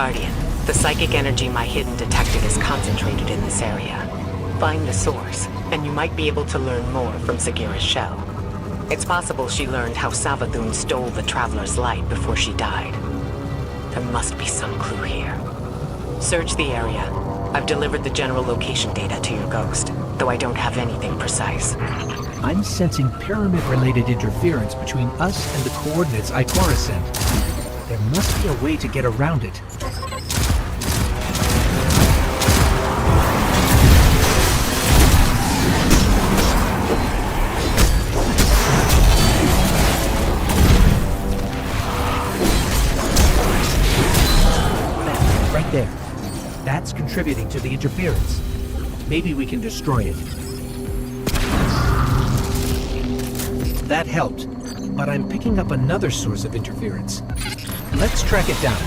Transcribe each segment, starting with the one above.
Guardian, the psychic energy my hidden detective is concentrated in this area. Find the source, and you might be able to learn more from Sagira's shell. It's possible she learned how Savathun stole the Traveler's light before she died. There must be some clue here. Search the area. I've delivered the general location data to your ghost, though I don't have anything precise. I'm sensing pyramid-related interference between us and the coordinates Ikora sent. There must be a way to get around it. Right there. That's contributing to the interference. Maybe we can destroy it. That helped, but I'm picking up another source of interference. Let's track it down.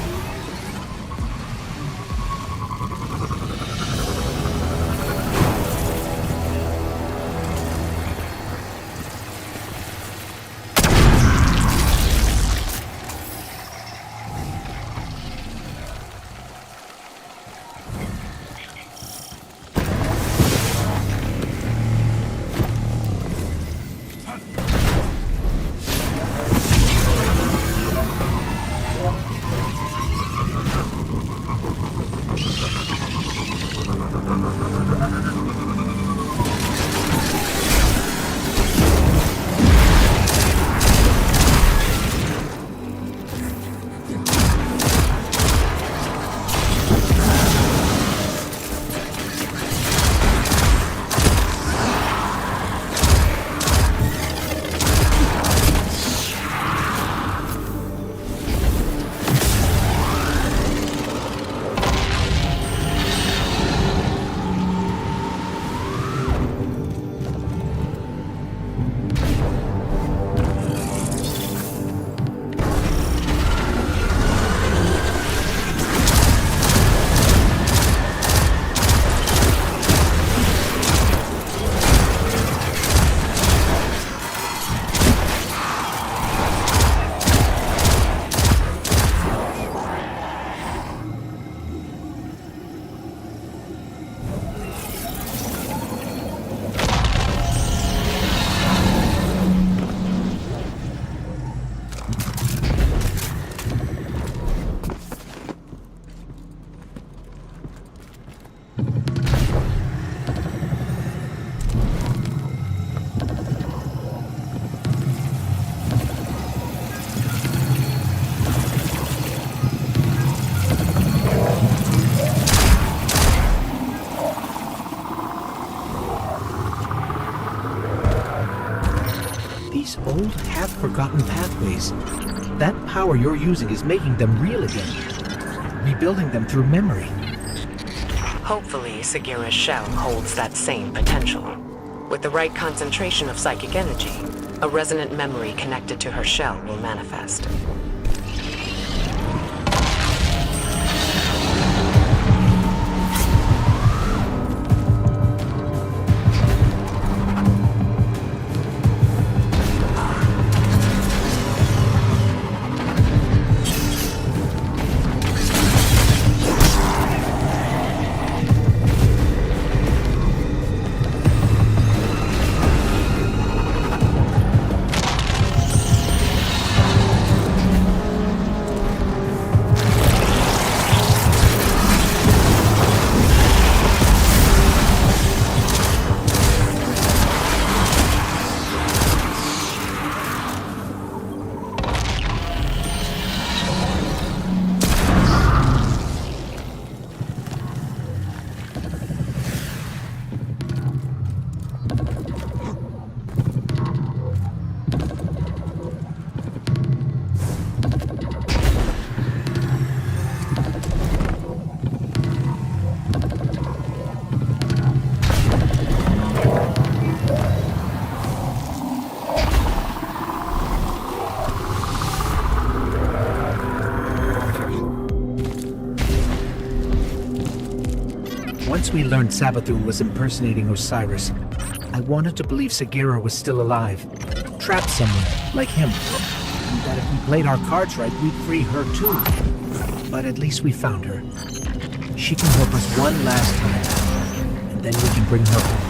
Old, half-forgotten pathways. That power you're using is making them real again. Rebuilding them through memory. Hopefully, Sagira's shell holds that same potential. With the right concentration of psychic energy, a resonant memory connected to her shell will manifest. Once we learned Savathun was impersonating Osiris, I wanted to believe Sagira was still alive, trapped somewhere, like him. And that if we played our cards right, we'd free her too. But at least we found her. She can help us one last time, and then we can bring her home.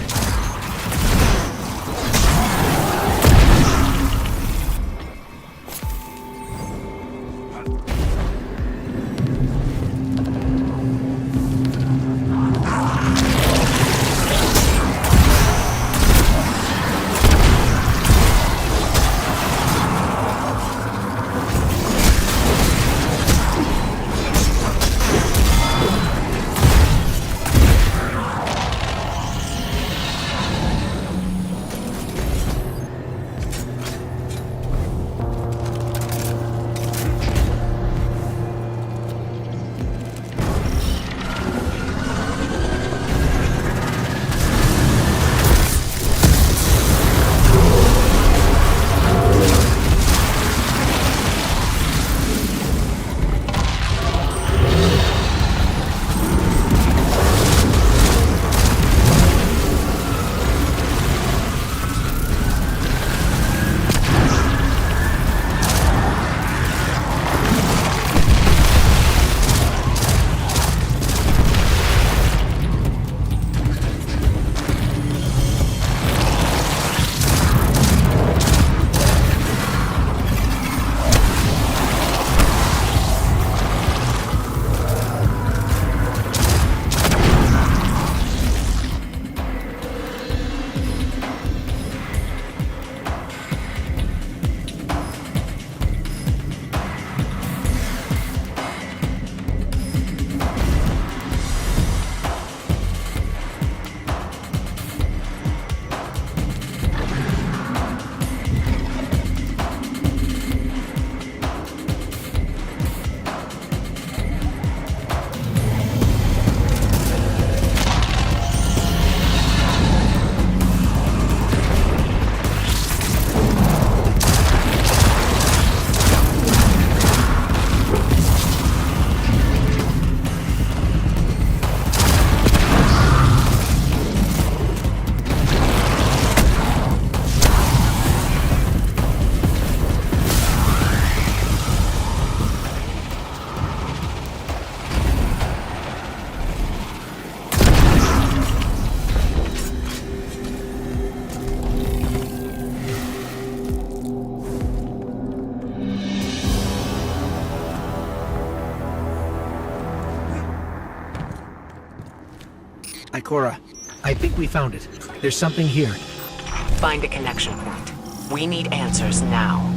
Ikora, I think we found it. There's something here. Find a connection point. We need answers now.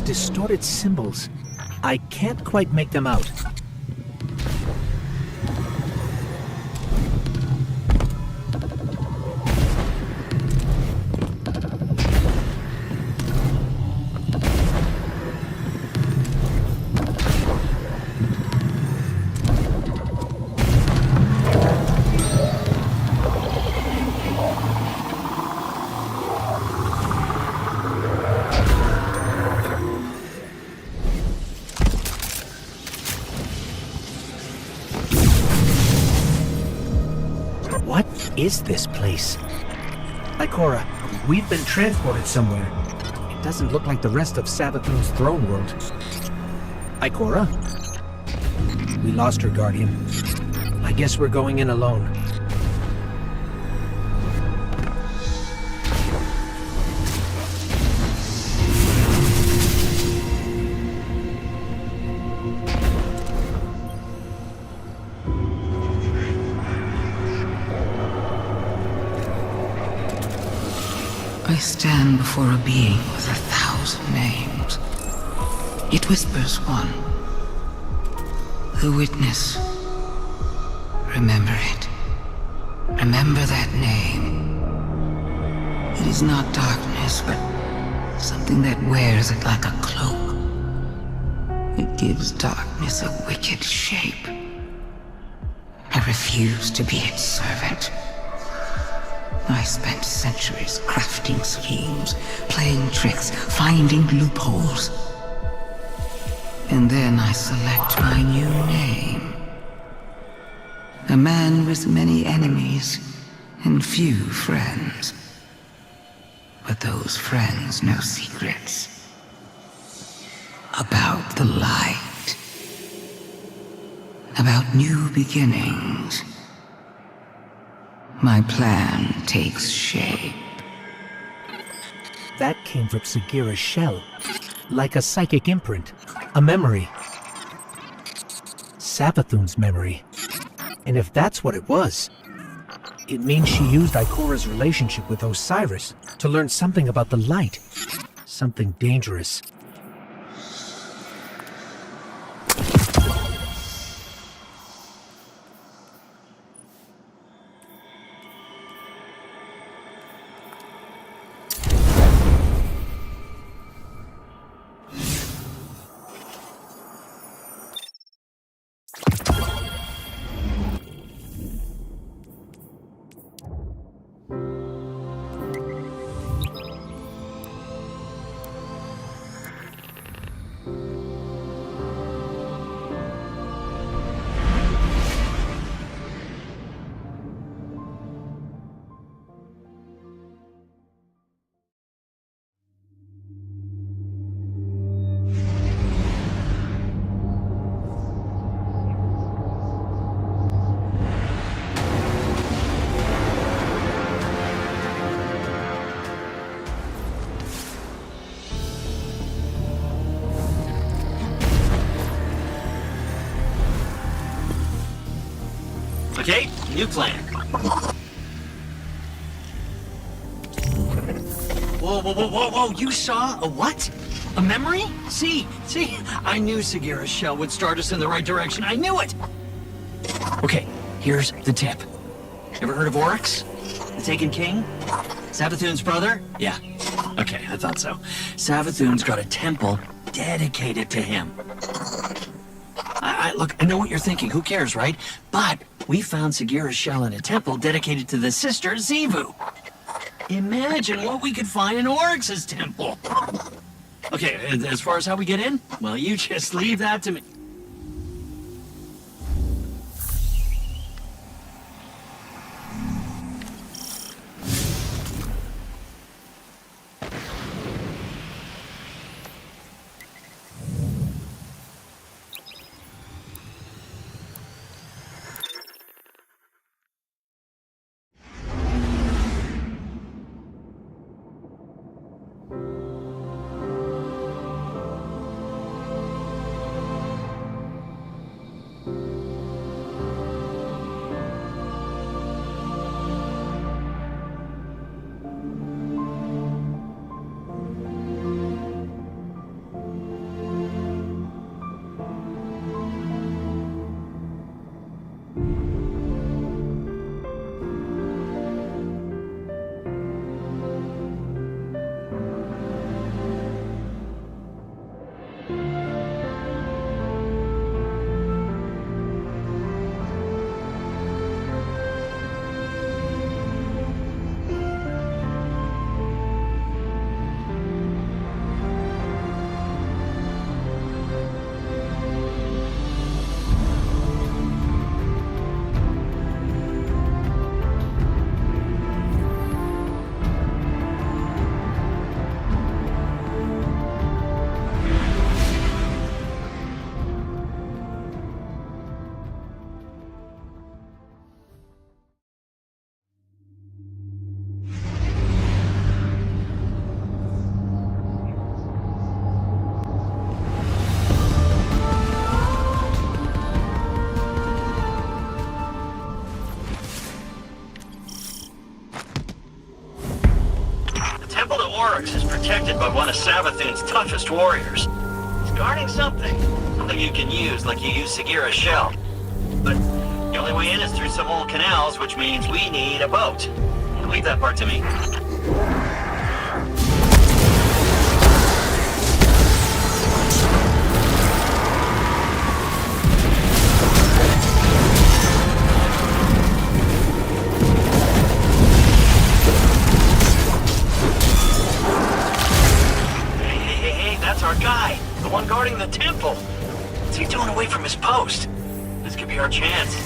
Distorted symbols. I can't quite make them out. What is this place? Ikora, we've been transported somewhere. It doesn't look like the rest of Savathun's throne world. Ikora? We lost her, Guardian. I guess we're going in alone. stand before a being with 1,000 names. It whispers one. The witness. Remember it. Remember that name. It is not darkness, but something that wears it like a cloak. It gives darkness a wicked shape. I refuse to be its servant. I spent centuries crafting schemes, playing tricks, finding loopholes. And then I select my new name. A man with many enemies and few friends. But those friends know secrets. About the light. About new beginnings. My plan takes shape. That came from Sagira's shell. Like a psychic imprint. A memory. Savathun's memory. And if that's what it was, it means she used Ikora's relationship with Osiris to learn something about the light. Something dangerous. Okay, new plan. Whoa, you saw a what? A memory? See, I knew Sagira's shell would start us in the right direction. I knew it! Okay, here's the tip. Ever heard of Oryx? The Taken King? Savathun's brother? Yeah. Okay, I thought so. Savathun's got a temple dedicated to him. Look, I know what you're thinking. Who cares, right? But we found Sagira's shell in a temple dedicated to the sister Xivu. Imagine what we could find in Oryx's temple. Okay, as far as how we get in, well, you just leave that to me. is protected by one of Savathun's toughest warriors. He's guarding something you can use like you use Sagira's shell. But the only way in is through some old canals, which means we need a boat. Leave that part to me. Hey, that's our guy. The one guarding the temple. What's he doing away from his post? This could be our chance.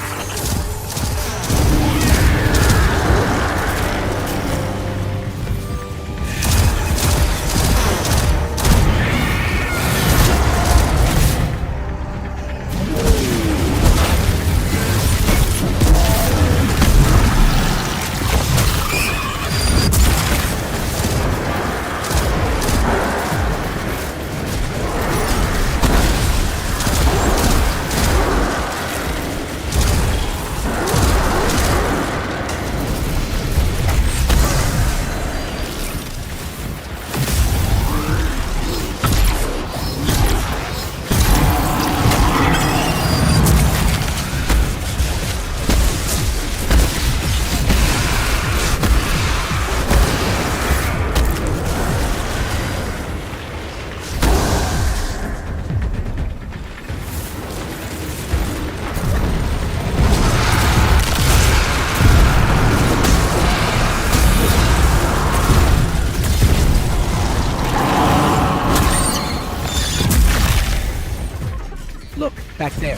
Look, back there.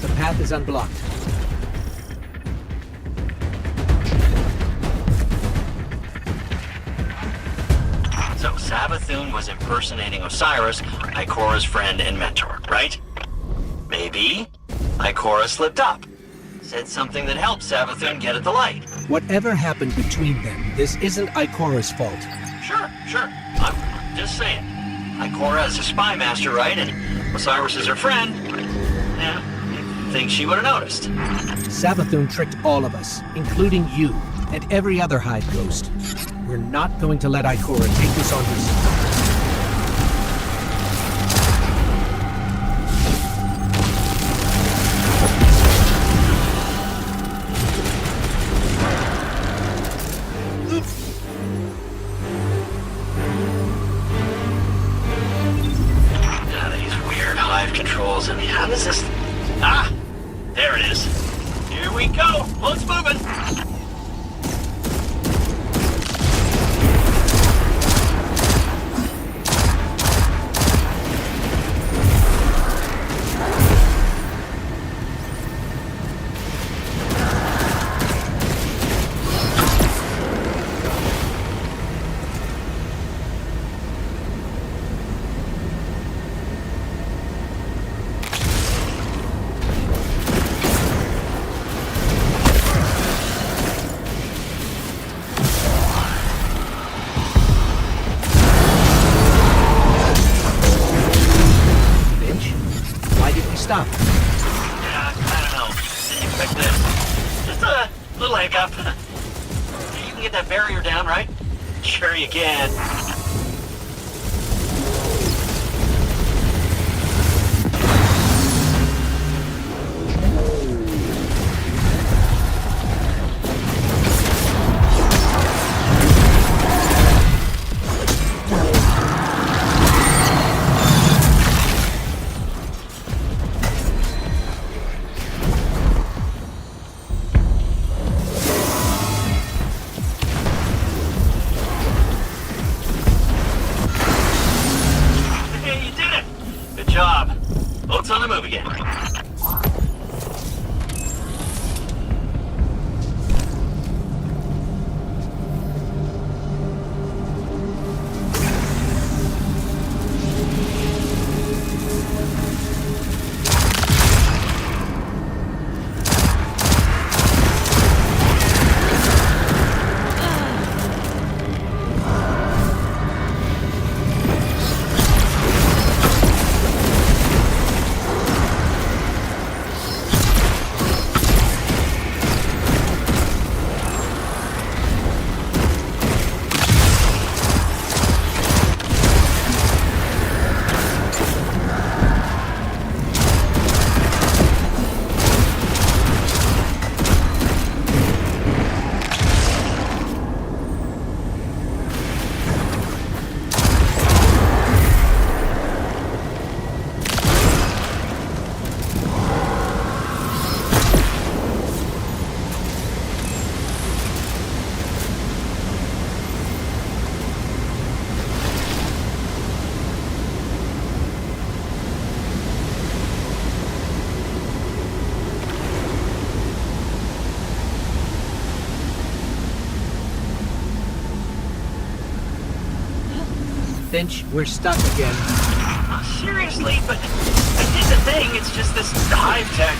The path is unblocked. So Savathun was impersonating Osiris, Ikora's friend and mentor, right? Maybe Ikora slipped up. Said something that helped Savathun get at the light. Whatever happened between them, this isn't Ikora's fault. Sure. I'm just saying. Ikora is a spy master, right? And Osiris is her friend. Yeah, I think she would have noticed. Savathun tricked all of us, including you, and every other Hive Ghost. We're not going to let Ikora take this on herself. Controls and how does this... Ah! There it is. Here we go! Boat's moving! Stop. Yeah, I don't know. Didn't expect this. Just a little hiccup. You can get that barrier down, right? Sure you can. Boat's on the move again. Finch, we're stuck again. Seriously, but I did the thing. It's just this hive tech.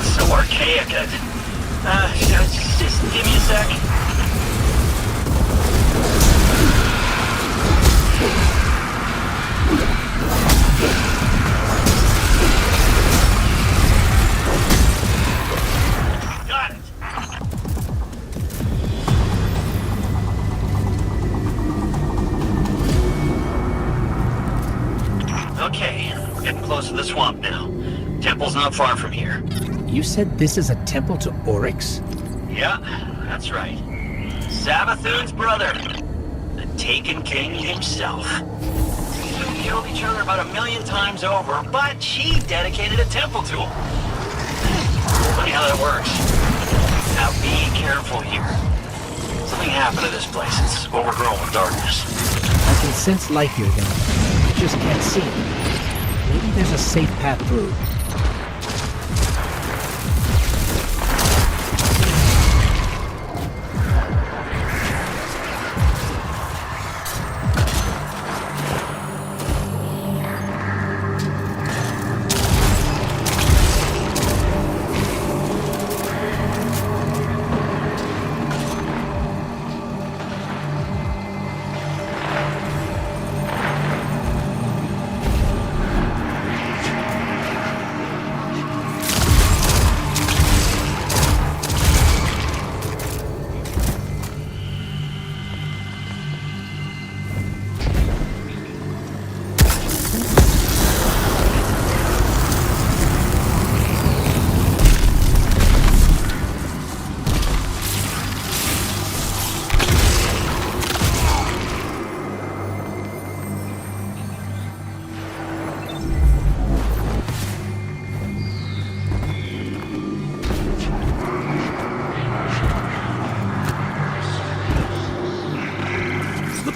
It's so archaic. Just give me a sec. Got it. Okay, getting close to the swamp now. Temple's not far from here. You said this is a temple to Oryx? Yeah, that's right. Savathun's brother. The Taken King himself. These two killed each other about 1,000,000 times over, but she dedicated a temple to him. Funny how that works. Now be careful here. Something happened to this place. It's overgrown with darkness. I can sense light here, though. I just can't see it. Maybe there's a safe path through.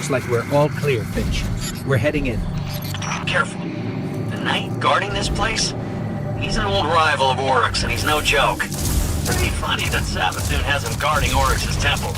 Like we're all clear, Finch. We're heading in. Careful. The knight guarding this place? He's an old rival of Oryx, and he's no joke. Pretty funny that Savathun has him guarding Oryx's temple.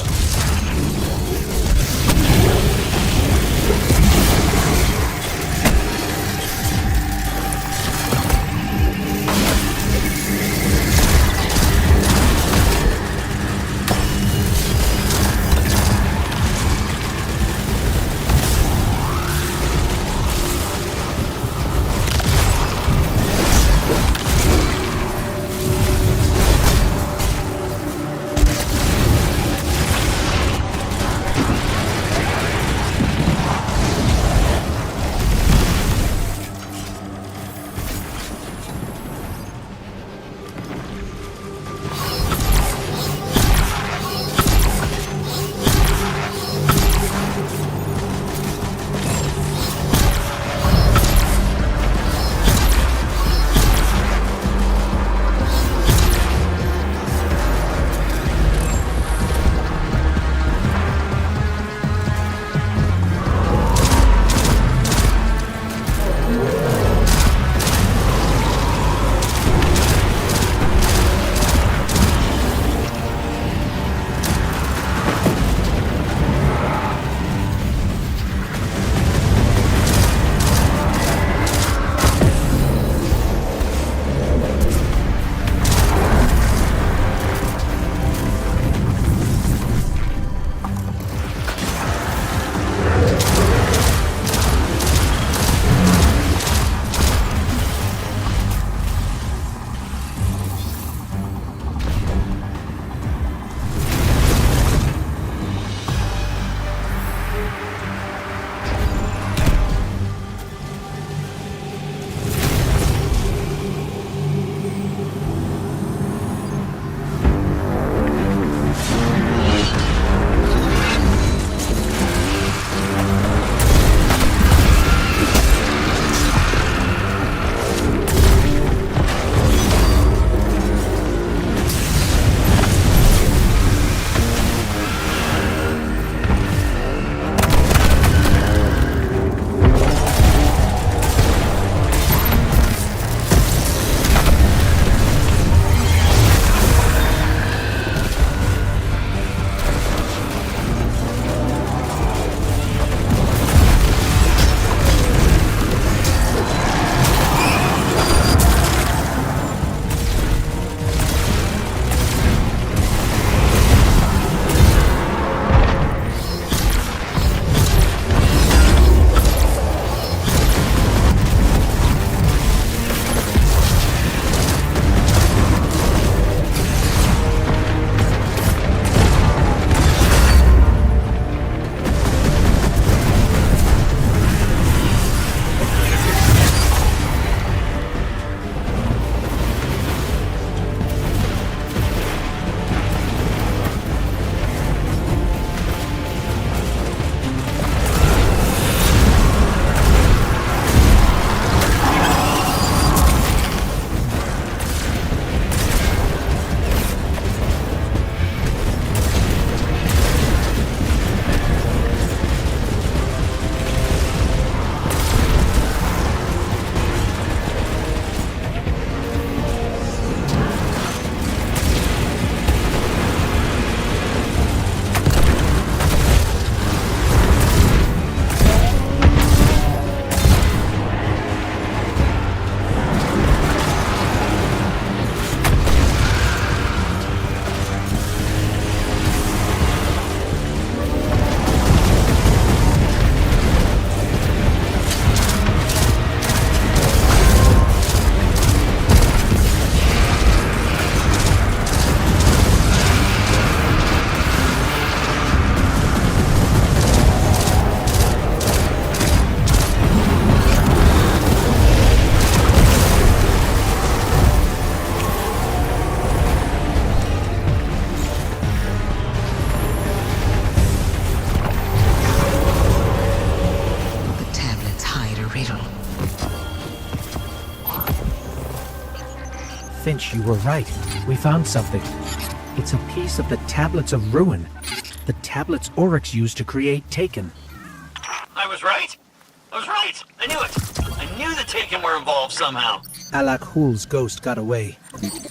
Finch, you were right. We found something. It's a piece of the Tablets of Ruin. The tablets Oryx used to create Taken. I was right. I was right. I knew it. I knew the Taken were involved somehow. Alak Hul's ghost got away.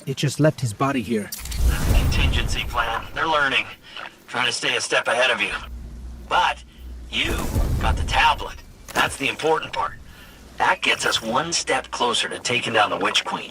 It just left his body here. Contingency plan. They're learning. Trying to stay a step ahead of you. But you got the tablet. That's the important part. That gets us one step closer to taking down the Witch Queen.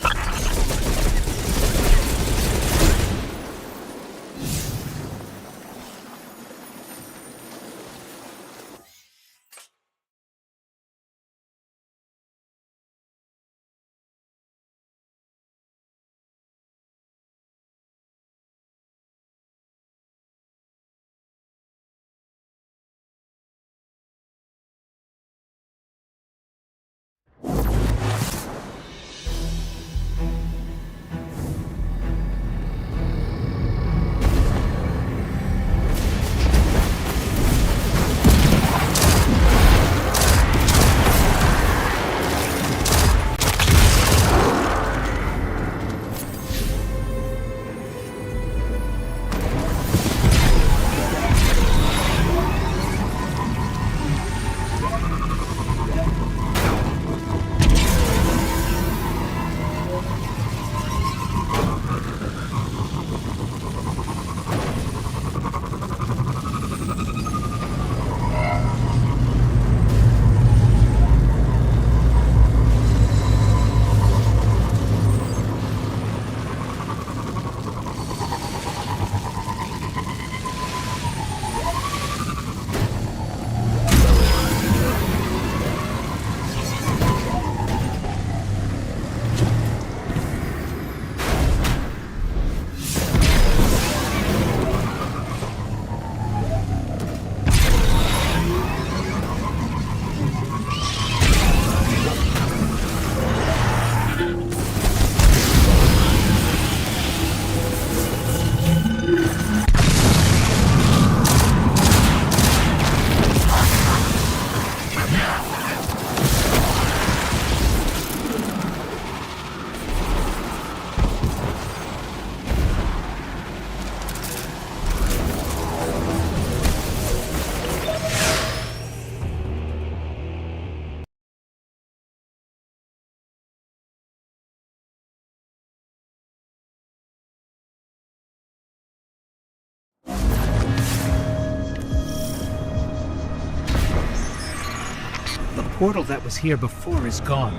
The portal that was here before is gone.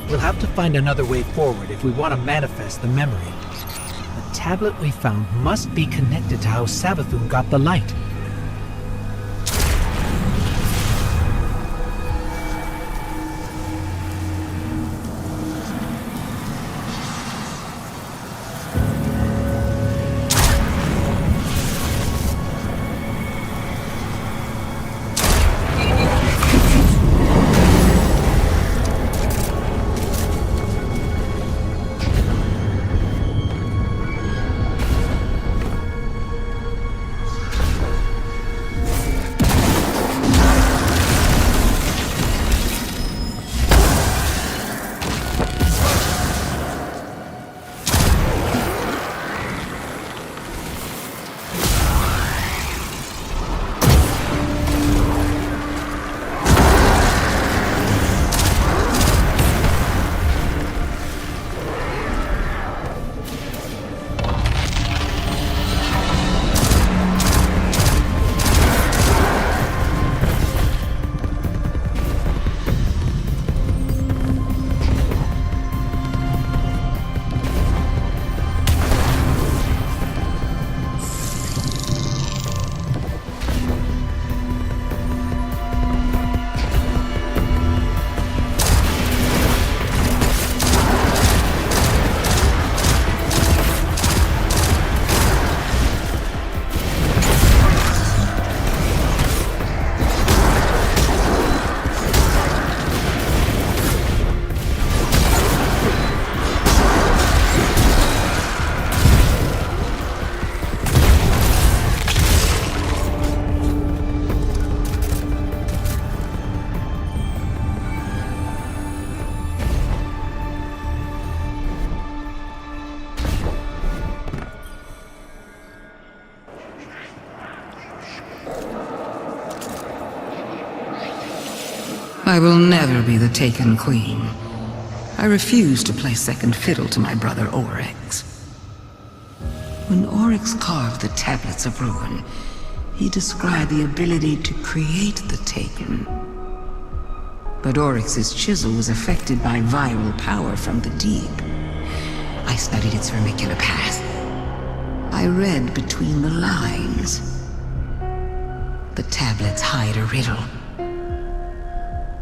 We'll have to find another way forward if we want to manifest the memory. The tablet we found must be connected to how Savathun got the light. I will never be the Taken Queen. I refuse to play second fiddle to my brother Oryx. When Oryx carved the Tablets of Ruin, he described the ability to create the Taken. But Oryx's chisel was affected by viral power from the deep. I studied its vermicular path. I read between the lines. The tablets hide a riddle.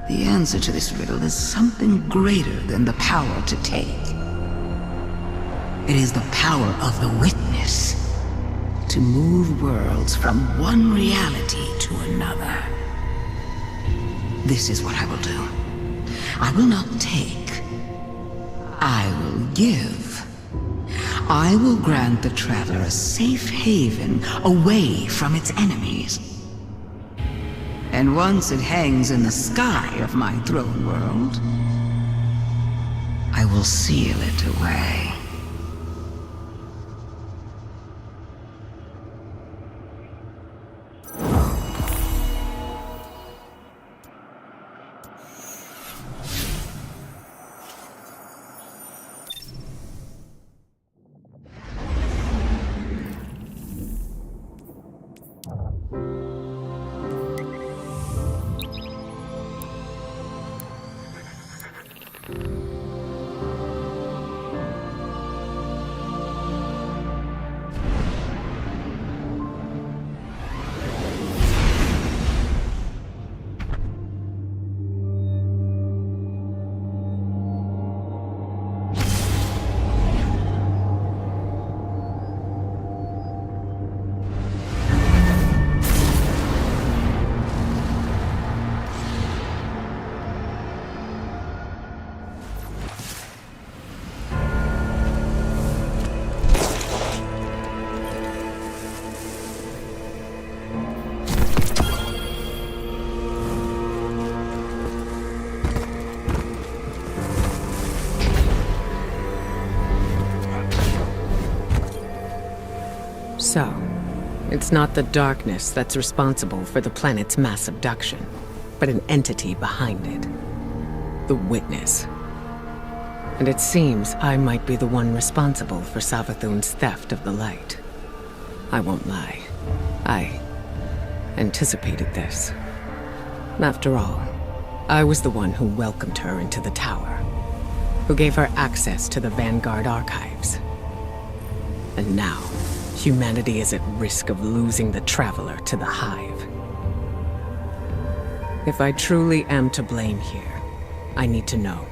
The answer to this riddle is something greater than the power to take. It is the power of the witness to move worlds from one reality to another. This is what I will do. I will not take. I will give. I will grant the Traveler a safe haven away from its enemies. And once it hangs in the sky of my throne world, I will seal it away. So, it's not the darkness that's responsible for the planet's mass abduction, but an entity behind it. The Witness. And it seems I might be the one responsible for Savathun's theft of the light. I won't lie. I anticipated this. After all, I was the one who welcomed her into the tower, who gave her access to the Vanguard archives. And now, humanity is at risk of losing the Traveler to the Hive. If I truly am to blame here, I need to know,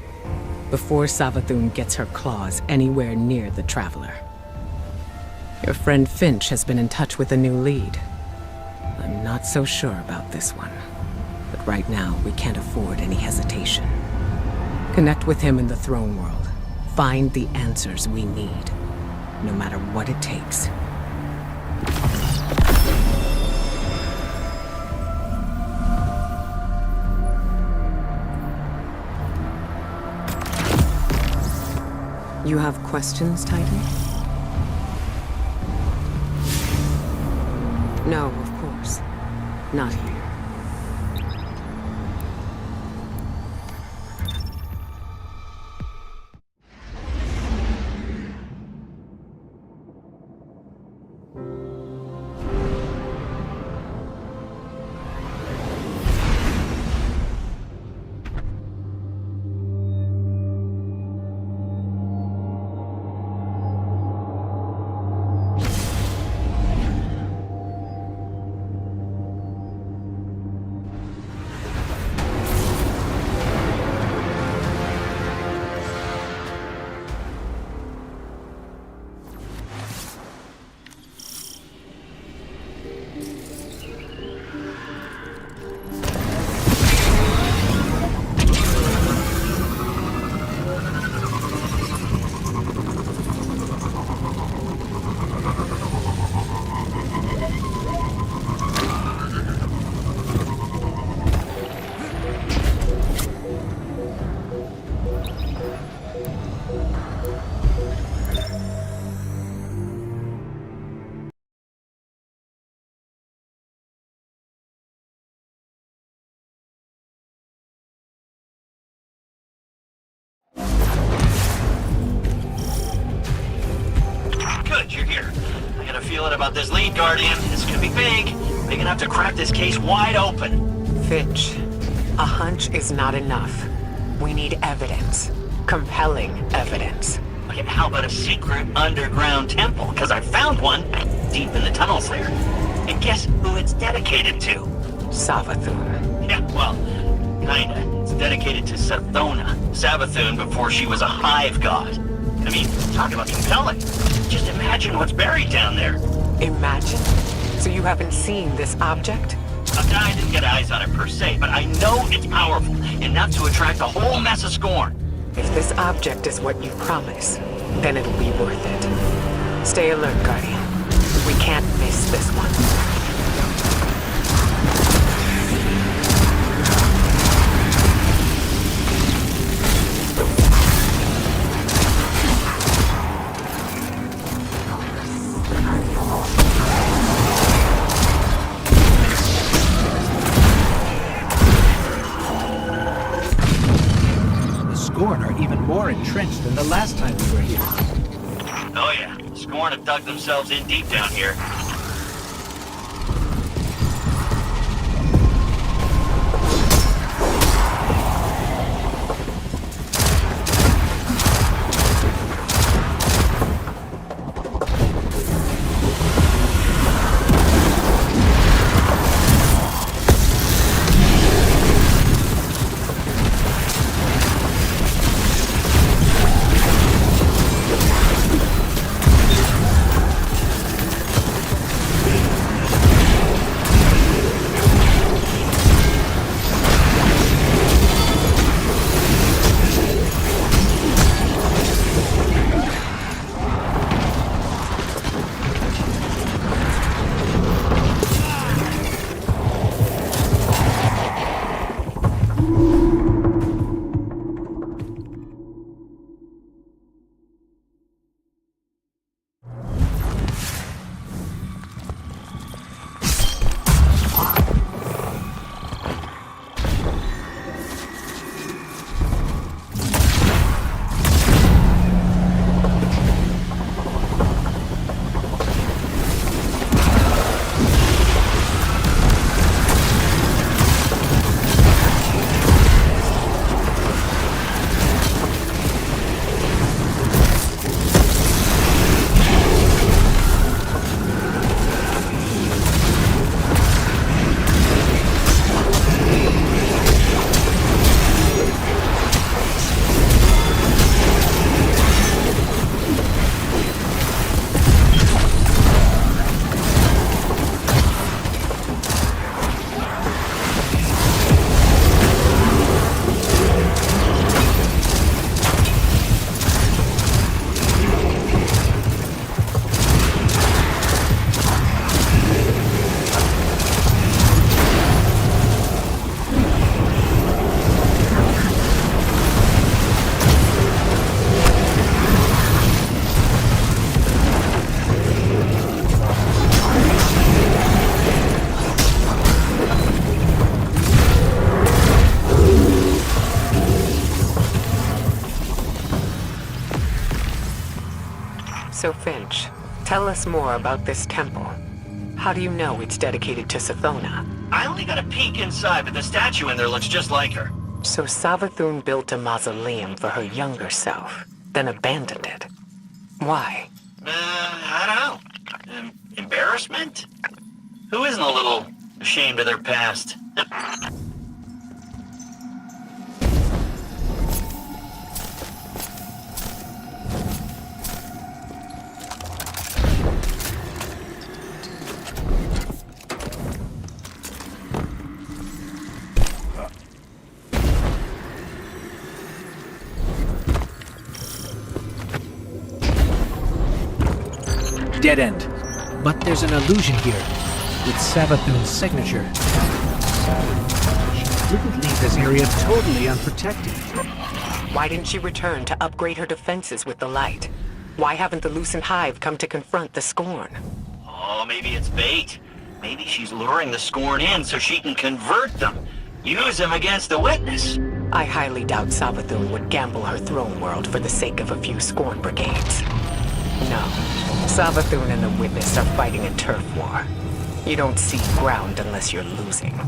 before Savathun gets her claws anywhere near the Traveler. Your friend Finch has been in touch with a new lead. I'm not so sure about this one, but right now we can't afford any hesitation. Connect with him in the Throne World. Find the answers we need, no matter what it takes. You have questions, Titan? No, of course. Not here. feeling about this lead, Guardian. This could be big. Big enough to crack this case wide open. Finch, a hunch is not enough. We need evidence. Compelling evidence. Okay, how about a secret underground temple? Because I found one deep in the tunnels there. And guess who it's dedicated to? Savathun. Yeah, well, kinda. It's dedicated to Sathona, Savathun, before she was a hive god. I mean, talk about compelling. Just imagine what's buried down there. Imagine? So you haven't seen this object? I didn't get eyes on it per se, but I know it's powerful, enough to attract a whole mess of scorn. If this object is what you promise, then it'll be worth it. Stay alert, Guardian. We can't miss this one. Scorn are even more entrenched than the last time we were here. Oh yeah, Scorn have dug themselves in deep down here. So Finch, tell us more about this temple. How do you know it's dedicated to Sathona? I only got a peek inside, but the statue in there looks just like her. So Savathun built a mausoleum for her younger self, then abandoned it. Why? I don't know. Embarrassment? Who isn't a little ashamed of their past? Dead end. But there's an illusion here, with Savathun's signature. She didn't leave this area totally unprotected. Why didn't she return to upgrade her defenses with the light? Why haven't the Lucent Hive come to confront the Scorn? Oh, maybe it's bait. Maybe she's luring the Scorn in so she can convert them. Use them against the Witness. I highly doubt Savathun would gamble her throne world for the sake of a few Scorn brigades. No. Savathun and the Witness are fighting a turf war. You don't see ground unless you're losing.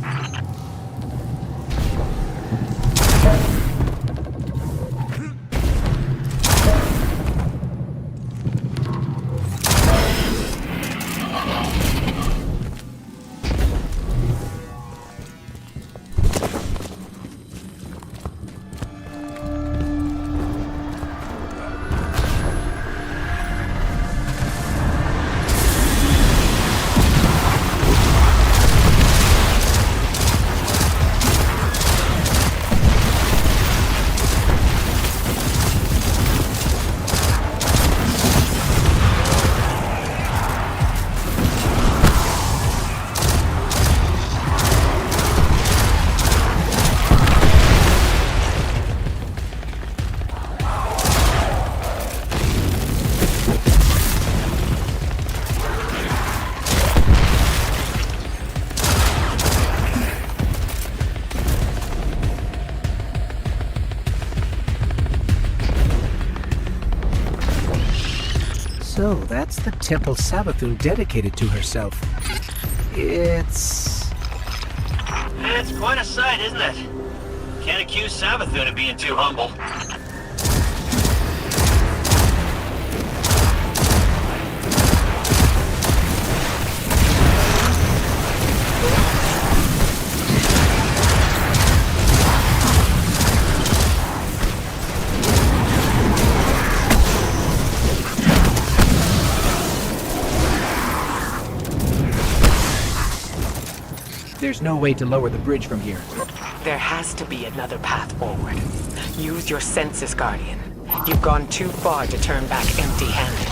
So, that's the temple Savathun dedicated to herself. It's quite a sight, isn't it? Can't accuse Savathun of being too humble. There's no way to lower the bridge from here. There has to be another path forward. Use your senses, Guardian. You've gone too far to turn back empty-handed.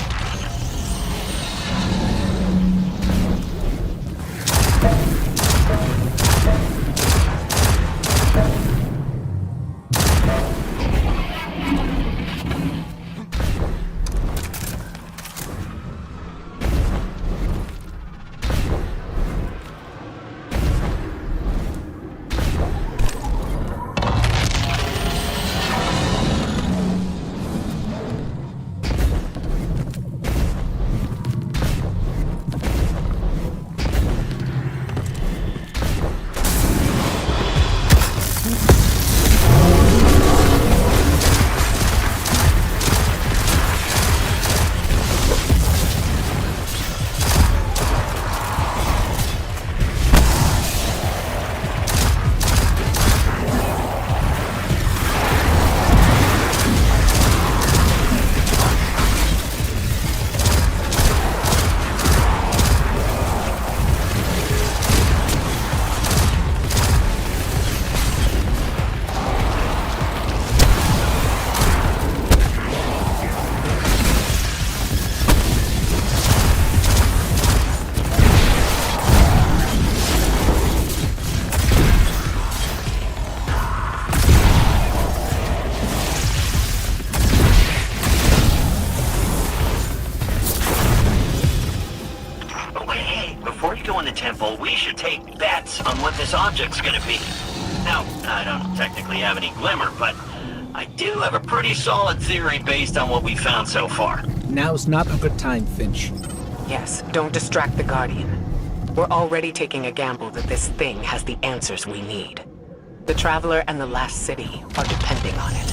Temple, we should take bets on what this object's gonna be. Now, I don't technically have any glimmer, but I do have a pretty solid theory based on what we found so far. Now's not a good time, Finch. Yes, don't distract the Guardian. We're already taking a gamble that this thing has the answers we need. The Traveler and the Last City are depending on it.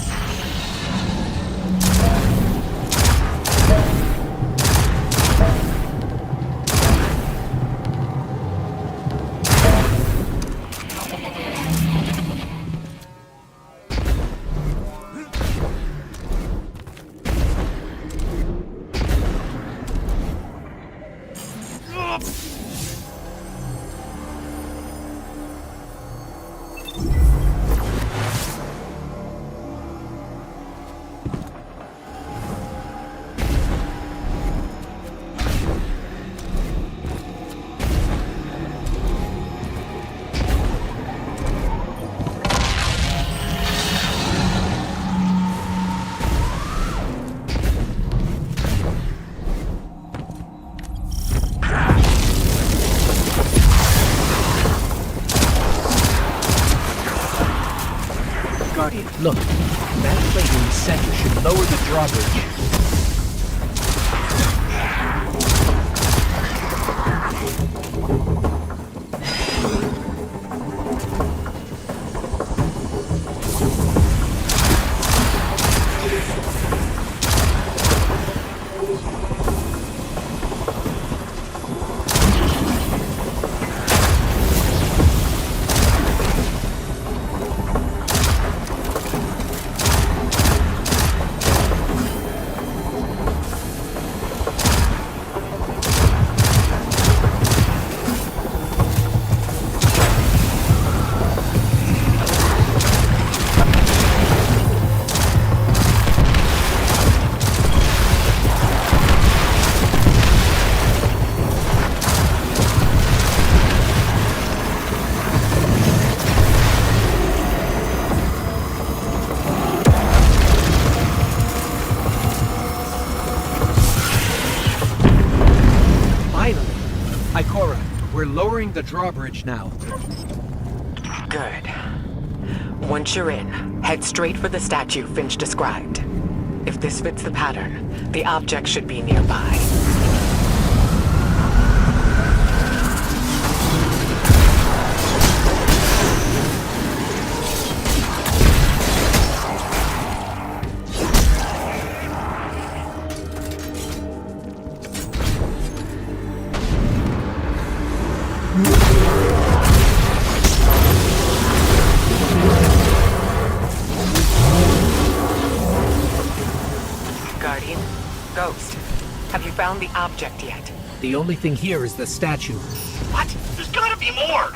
Guardian, look. That plate in the center should lower the drawbridge. Ikora, we're lowering the drawbridge now. Good. Once you're in, head straight for the statue Finch described. If this fits the pattern, the object should be nearby. Guardian, Ghost, have you found the object yet? The only thing here is the statue. What? There's gotta be more!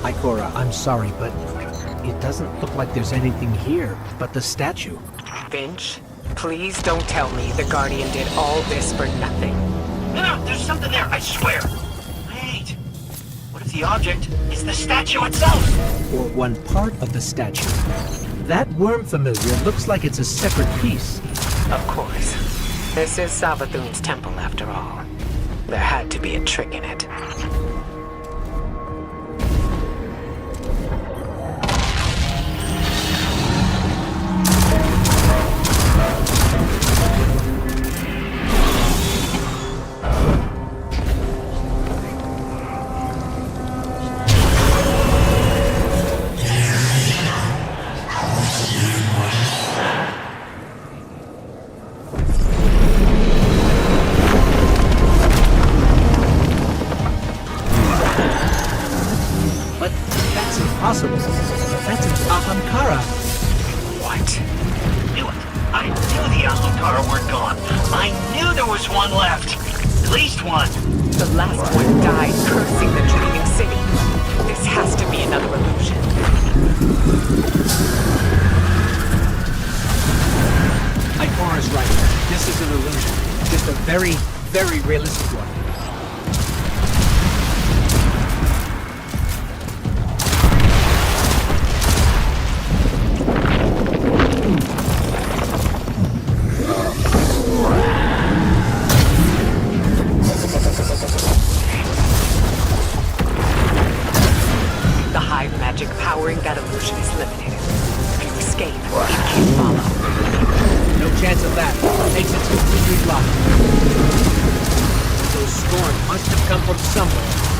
Ikora, I'm sorry, but it doesn't look like there's anything here but the statue. Finch, please don't tell me the Guardian did all this for nothing. No, there's something there, I swear. Wait. What if the object is the statue itself? Or one part of the statue. That worm familiar looks like it's a separate piece. Of course. This is Savathun's temple after all. There had to be a trick in it. Impossible. That's an Ahamkara. What? Knew it. I knew the Ahamkara weren't gone. I knew there was one left. At least one. The last one died cursing the dreaming city. This has to be another illusion. Ikora's right. magic powering that illusion is limited. If you escape, it can't follow. No chance of that. Exit 233 blocked. Those storms must have come from somewhere.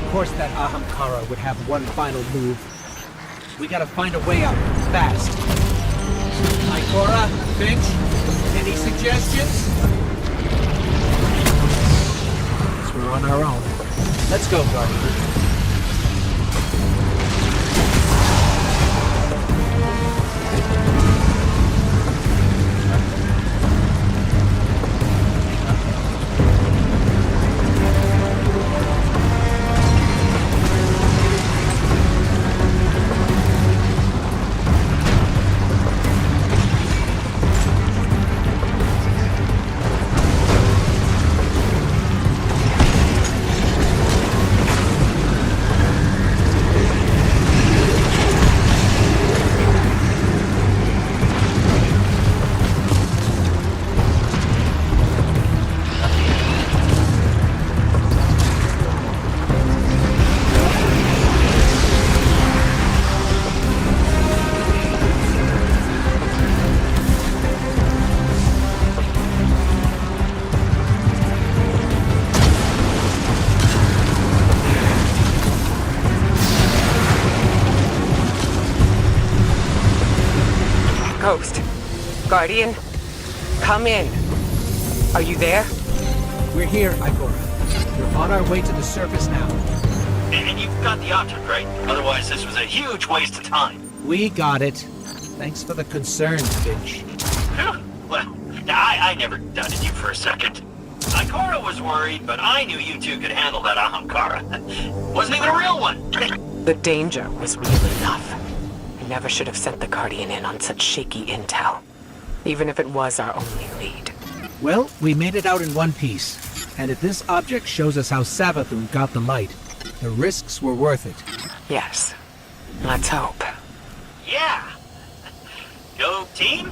Of course that Ahamkara would have one final move. We gotta find a way out, fast. Ikora, Finch, any suggestions? Guess we're on our own. Let's go, Guardian. Ghost. Guardian. Come in. Are you there? We're here, Ikora. We're on our way to the surface now. And you've got the object, right? Otherwise, this was a huge waste of time. We got it. Thanks for the concern, Finch. Phew. Well, I never doubted you for a second. Ikora was worried, but I knew you two could handle that Ahamkara. Wasn't even a real one. The danger was real enough. We never should have sent the Guardian in on such shaky intel. Even if it was our only lead. Well, we made it out in one piece. And if this object shows us how Savathun got the light, the risks were worth it. Yes. Let's hope. Yeah. Go team.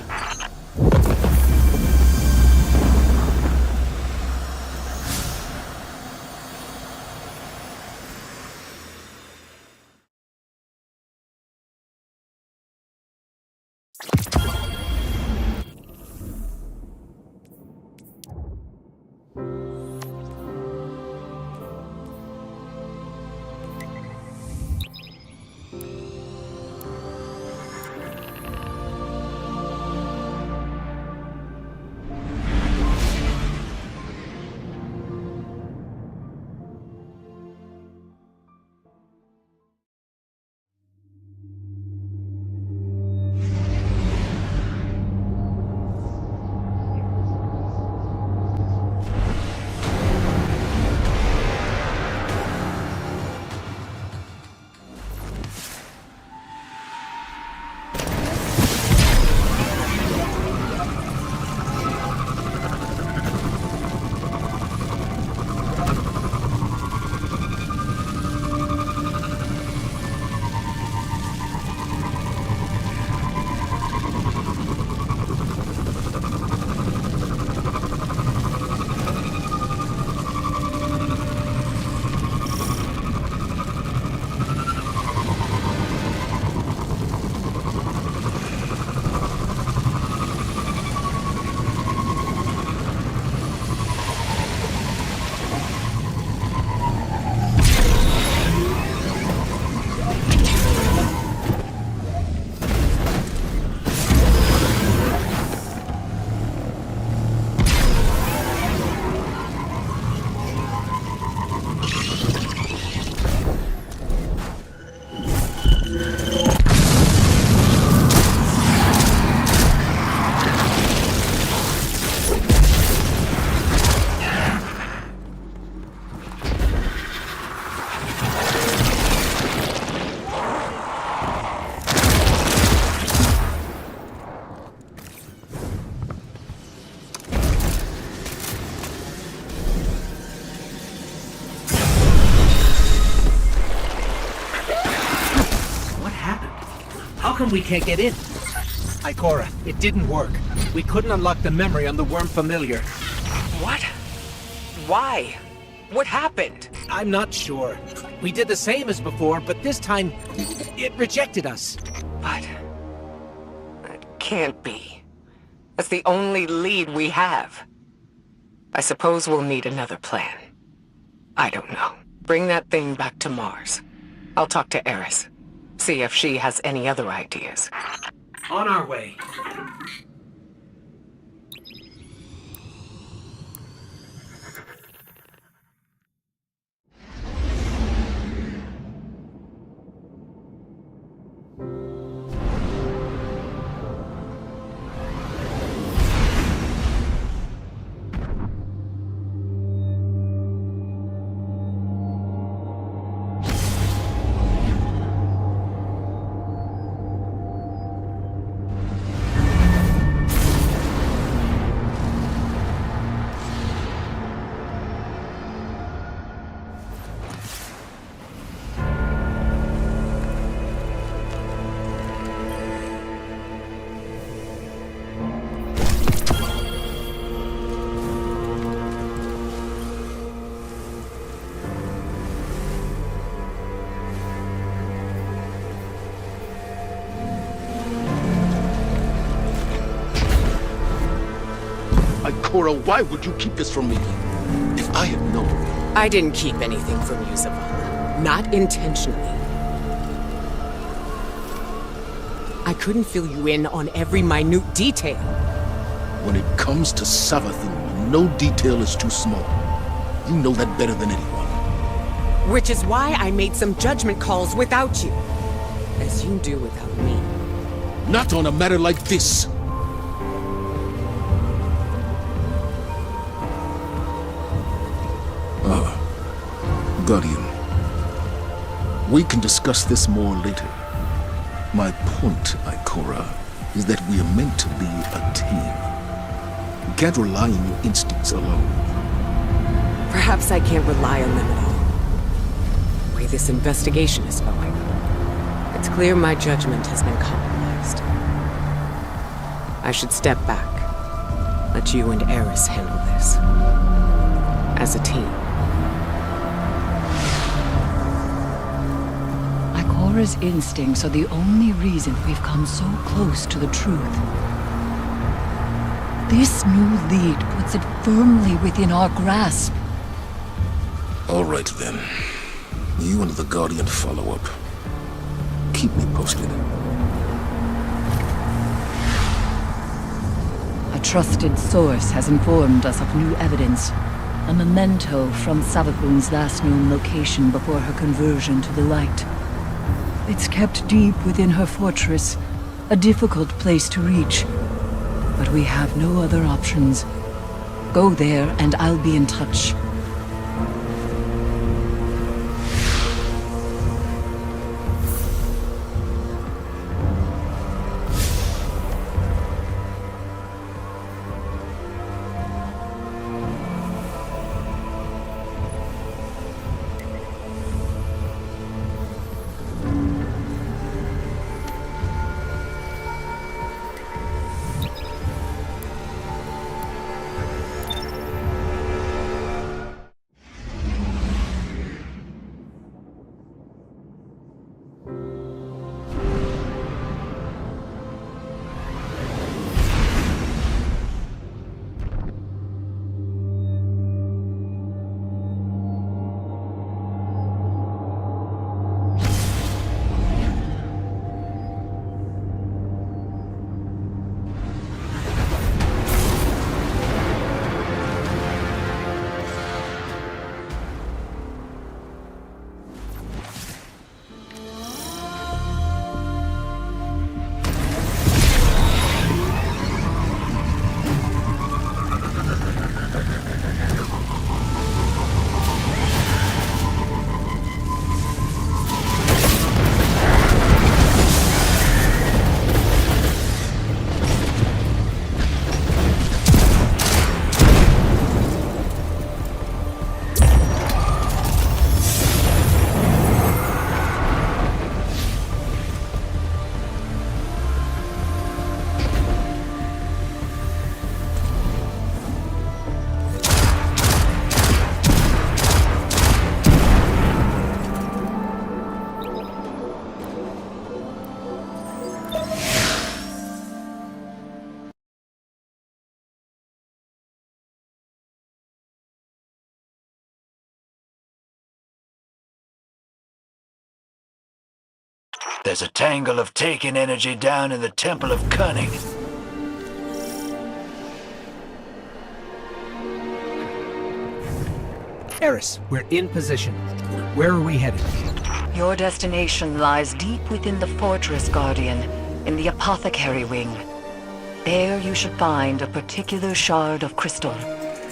How come we can't get in? Ikora, it didn't work. We couldn't unlock the memory on the worm familiar. What? Why? What happened? I'm not sure. We did the same as before, but this time, it rejected us. But... it can't be. That's the only lead we have. I suppose we'll need another plan. I don't know. Bring that thing back to Mars. I'll talk to Eris. See if she has any other ideas. On our way. Ikora, why would you keep this from me? If I had known... I didn't keep anything from you, Zavala. Not intentionally. I couldn't fill you in on every minute detail. When it comes to Savathun, no detail is too small. You know that better than anyone. Which is why I made some judgment calls without you. As you do without me. Not on a matter like this. Guardian. We can discuss this more later. My point, Ikora, is that we are meant to be a team. You can't rely on your instincts alone. Perhaps I can't rely on them at all. The way this investigation is going, it's clear my judgment has been compromised. I should step back. Let you and Eris handle this. As a team. Ikora's instincts are the only reason we've come so close to the truth. This new lead puts it firmly within our grasp. All right, then. You and the Guardian follow up. Keep me posted. A trusted source has informed us of new evidence. A memento from Savathun's last known location before her conversion to the light. It's kept deep within her fortress, a difficult place to reach. But we have no other options. Go there and I'll be in touch. There's a tangle of taken energy down in the Temple of Cunning. Eris, we're in position. Where are we headed? Your destination lies deep within the fortress, Guardian, in the Apothecary Wing. There you should find a particular shard of crystal.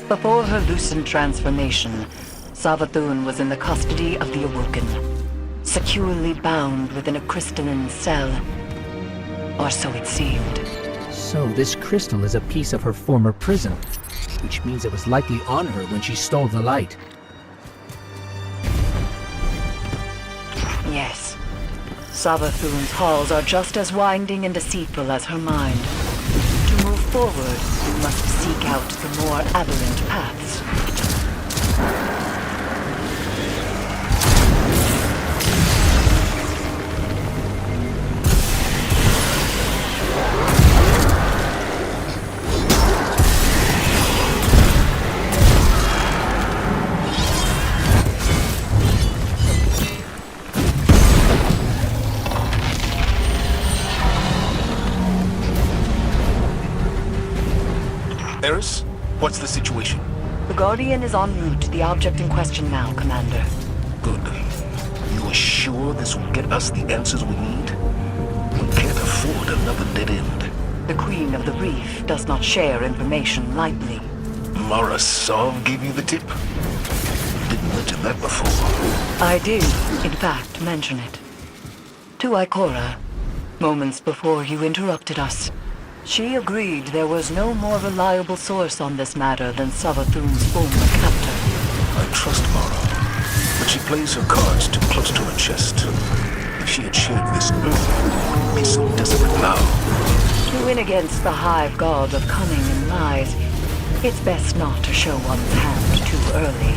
Before her lucent transformation, Savathun was in the custody of the Awoken, securely bound within a crystalline cell. Or so it seemed. So this crystal is a piece of her former prison, which means it was likely on her when she stole the light. Yes. Savathun's halls are just as winding and deceitful as her mind. To move forward, you must seek out the more aberrant paths. Eris, what's the situation? The Guardian is en route to the object in question now, Commander. Good. You are sure this will get us the answers we need? We can't afford another dead end. The Queen of the Reef does not share information lightly. Mara Sov gave you the tip? Didn't mention that before. I did, in fact, mention it. To Ikora, moments before you interrupted us. She agreed there was no more reliable source on this matter than Savathun's former captor. I trust Mara, but she plays her cards too close to her chest. If she had shared this earlier, we wouldn't be so desperate now. To win against the hive god of cunning and lies, it's best not to show one's hand too early.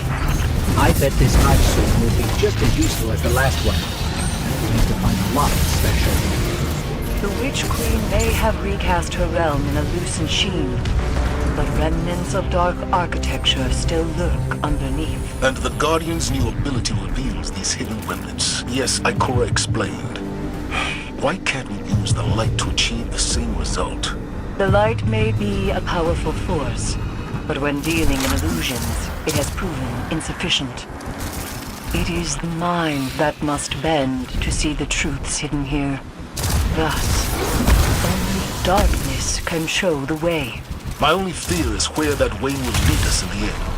I bet this hive suit will be just as useful as the last one. We need to find a lot special. The Witch Queen may have recast her realm in a lucent sheen, but remnants of dark architecture still lurk underneath. And the Guardian's new ability reveals these hidden remnants. Yes, Ikora explained. Why can't we use the light to achieve the same result? The light may be a powerful force, but when dealing in illusions, it has proven insufficient. It is the mind that must bend to see the truths hidden here. Thus, only darkness can show the way. My only fear is where that way will lead us in the end.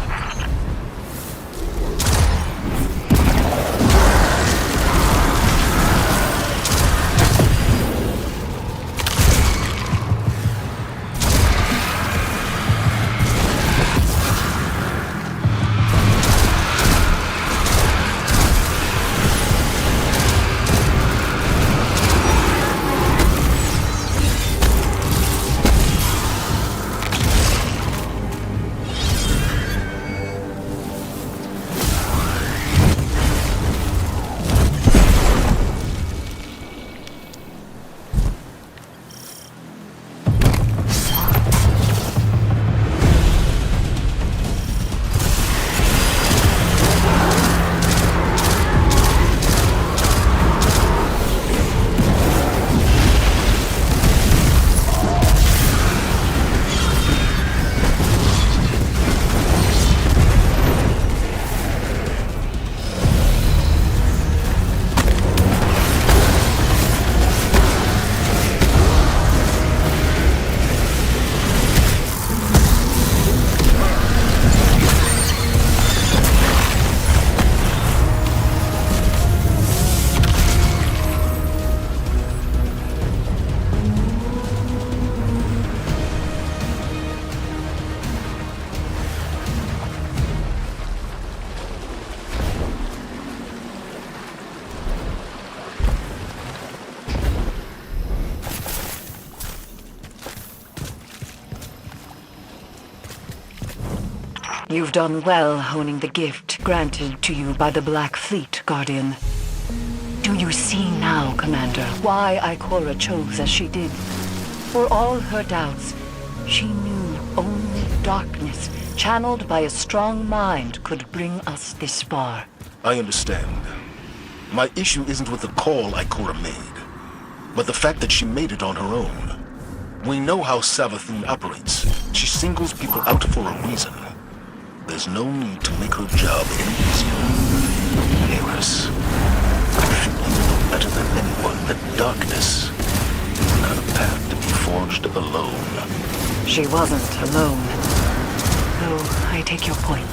You've done well honing the gift granted to you by the Black Fleet, Guardian. Do you see now, Commander, why Ikora chose as she did? For all her doubts, she knew only darkness, channeled by a strong mind, could bring us this far. I understand. My issue isn't with the call Ikora made, but the fact that she made it on her own. We know how Savathun operates. She singles people out for a reason. There's no need to make her job any easier. Eris, I feel you know better than anyone that darkness is not a path to be forged alone. She wasn't alone. Though I take your point.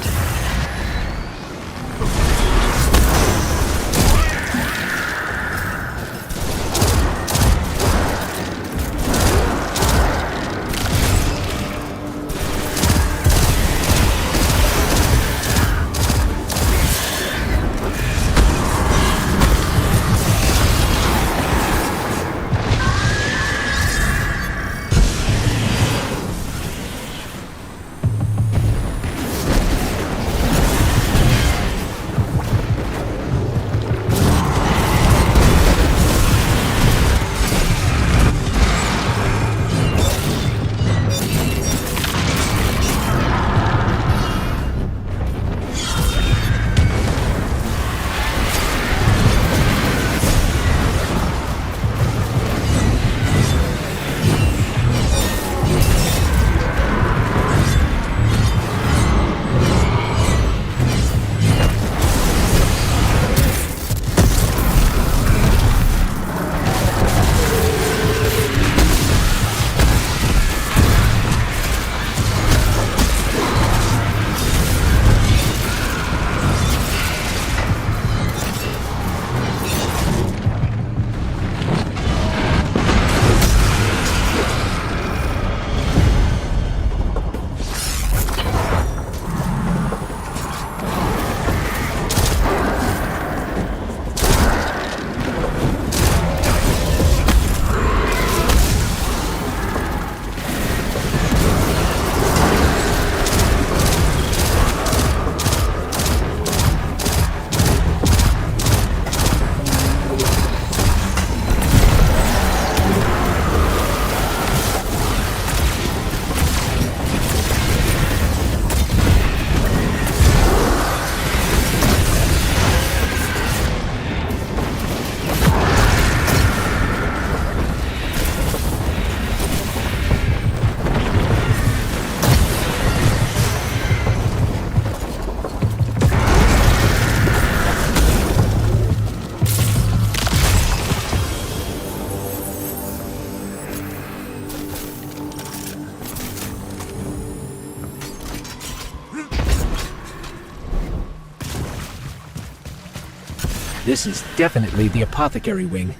This is definitely the apothecary wing.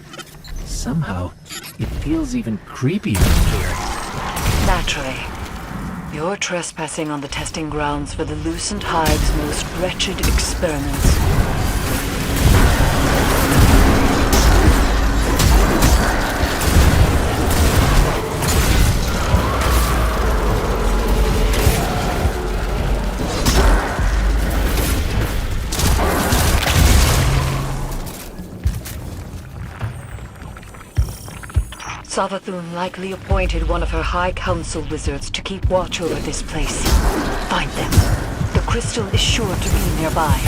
Somehow, it feels even creepier in here. Naturally. You're trespassing on the testing grounds for the Lucent Hive's most wretched experiments. Savathun likely appointed one of her High Council wizards to keep watch over this place. Find them. The crystal is sure to be nearby.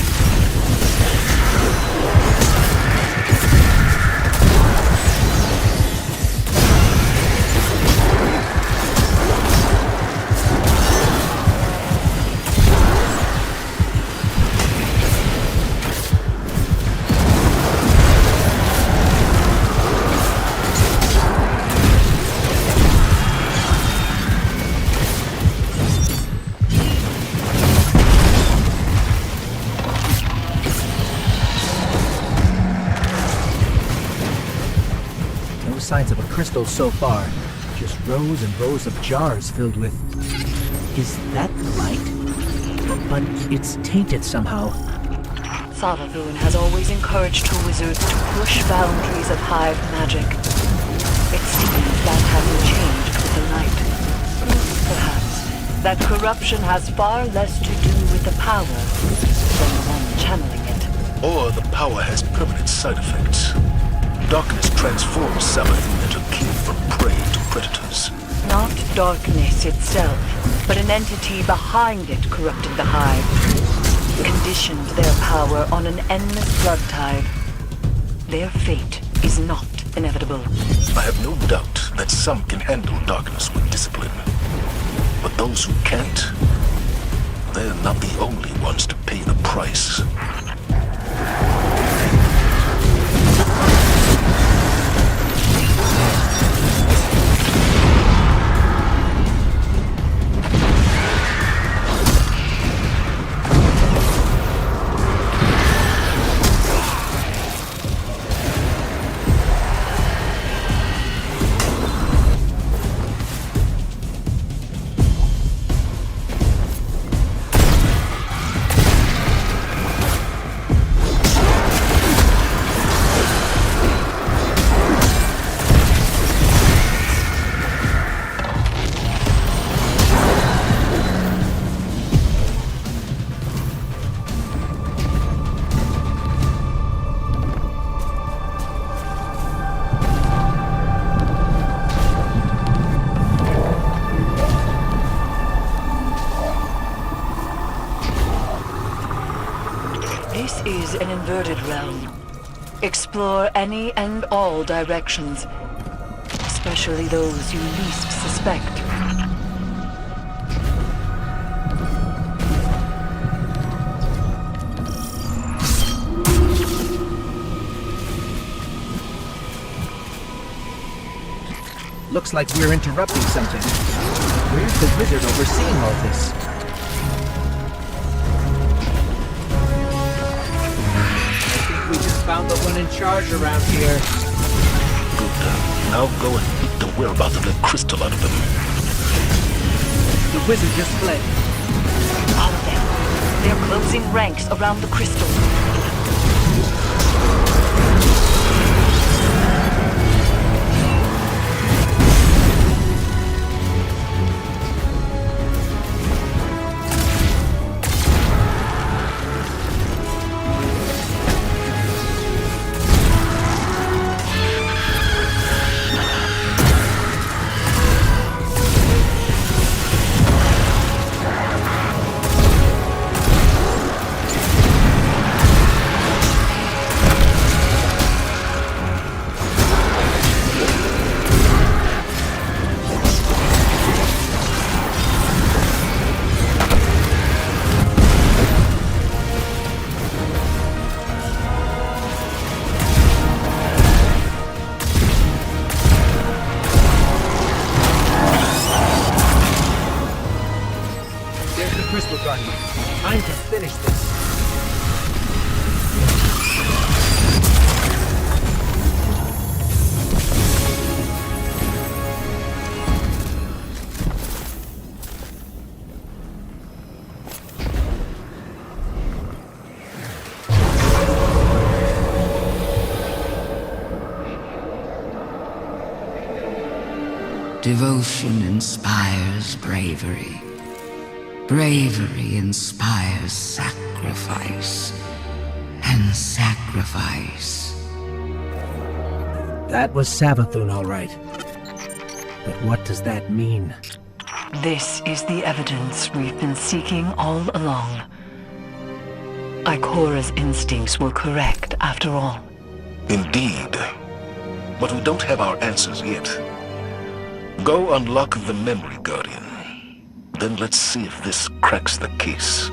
Signs of a crystal so far. Just rows and rows of jars filled with... Is that light? But it's tainted somehow. Savathun has always encouraged her wizards to push boundaries of Hive magic. It seems that hasn't changed with the light. Perhaps that corruption has far less to do with the power than the one channeling it. Or the power has permanent side effects. Darkness transforms Savathun into kin from prey to predators. Not darkness itself, but an entity behind it corrupted the Hive. Conditioned their power on an endless blood tide. their fate is not inevitable. I have no doubt that some can handle darkness with discipline. But those who can't, they're not the only ones to pay the price. This is an inverted realm. Explore any and all directions, especially those you least suspect. Looks like we're interrupting something. Where's the wizard overseeing all this? We just found the one in charge around here. Good. Now go and beat the whereabouts of the crystal out of them. The wizard just fled. All of them. They're closing ranks around the crystal. Crystal Guardian. Time to finish this. Devotion inspires bravery. Bravery inspires sacrifice. And sacrifice. That was Savathun, all right. But what does that mean? This is the evidence we've been seeking all along. Ikora's instincts were correct, after all. Indeed. But we don't have our answers yet. Go unlock the memory, Guardian. Then let's see if this cracks the case.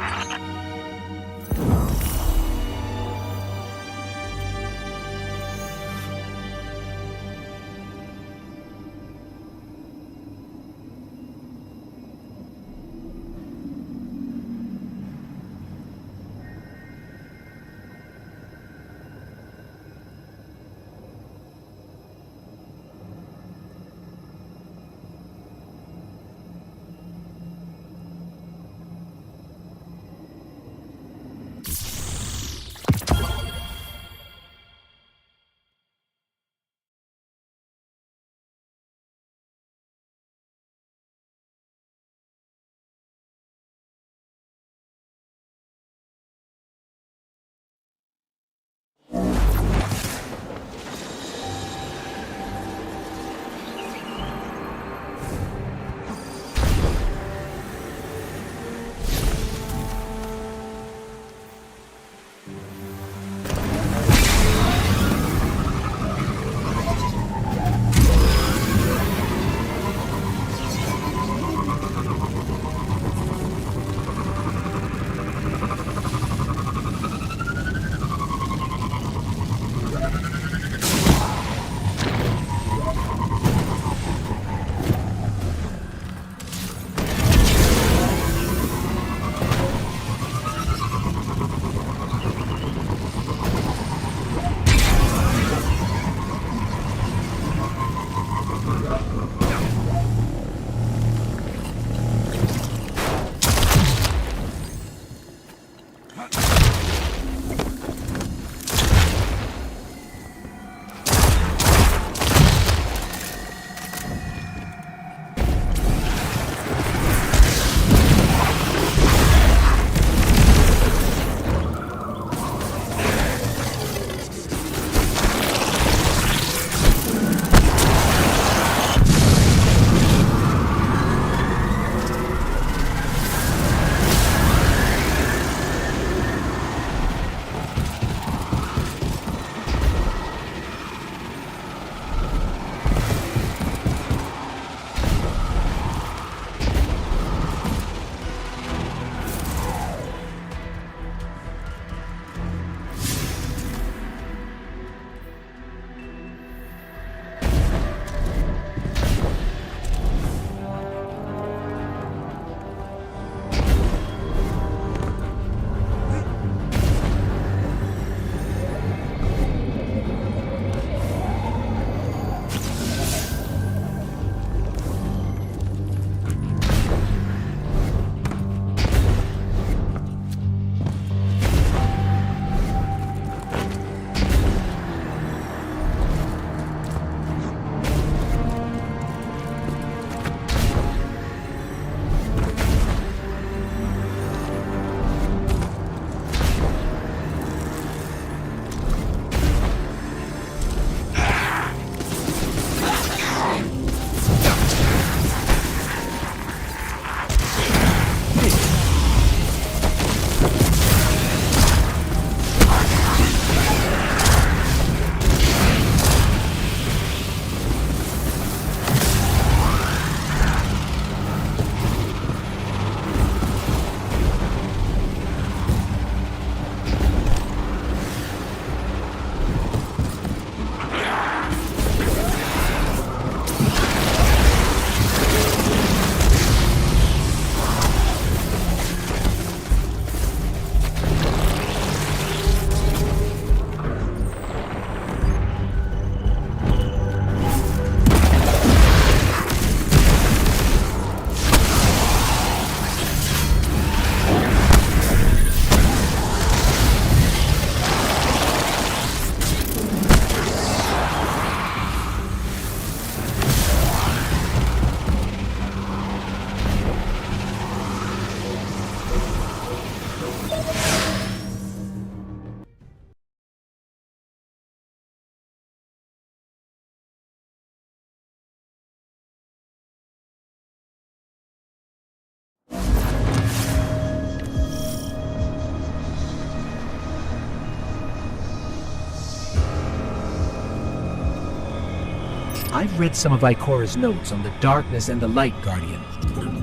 I've read some of Ikora's notes on the darkness and the light, Guardian.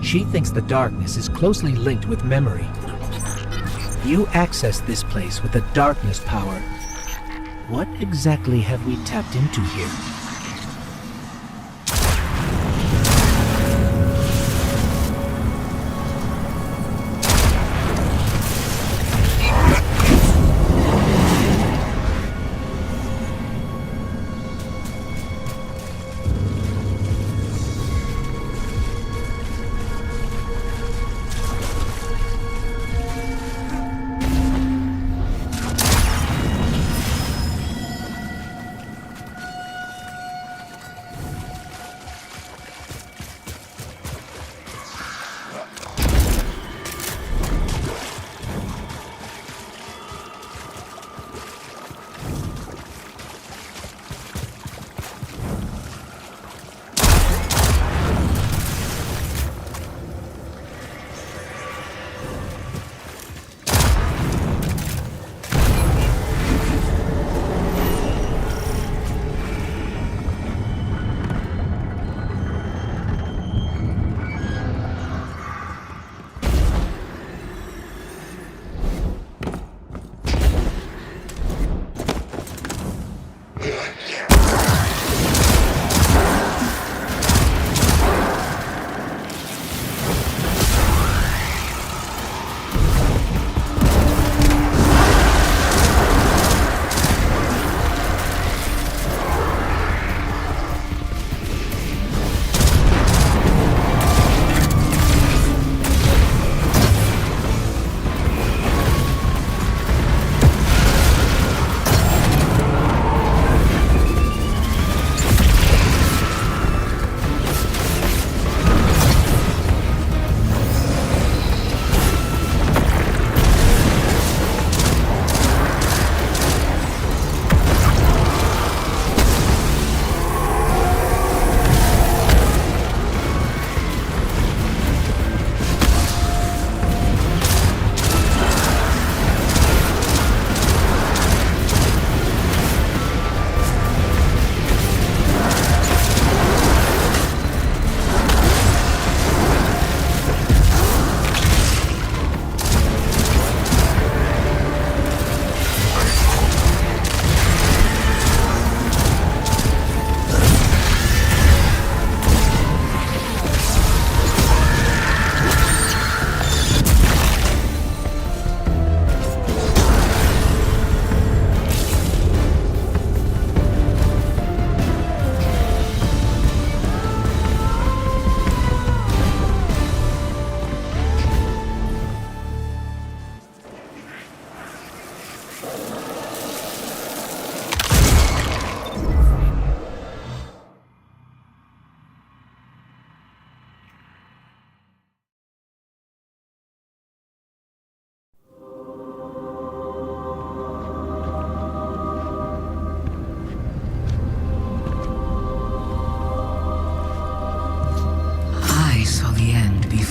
She thinks the darkness is closely linked with memory. You accessed this place with the darkness power. What exactly have we tapped into here?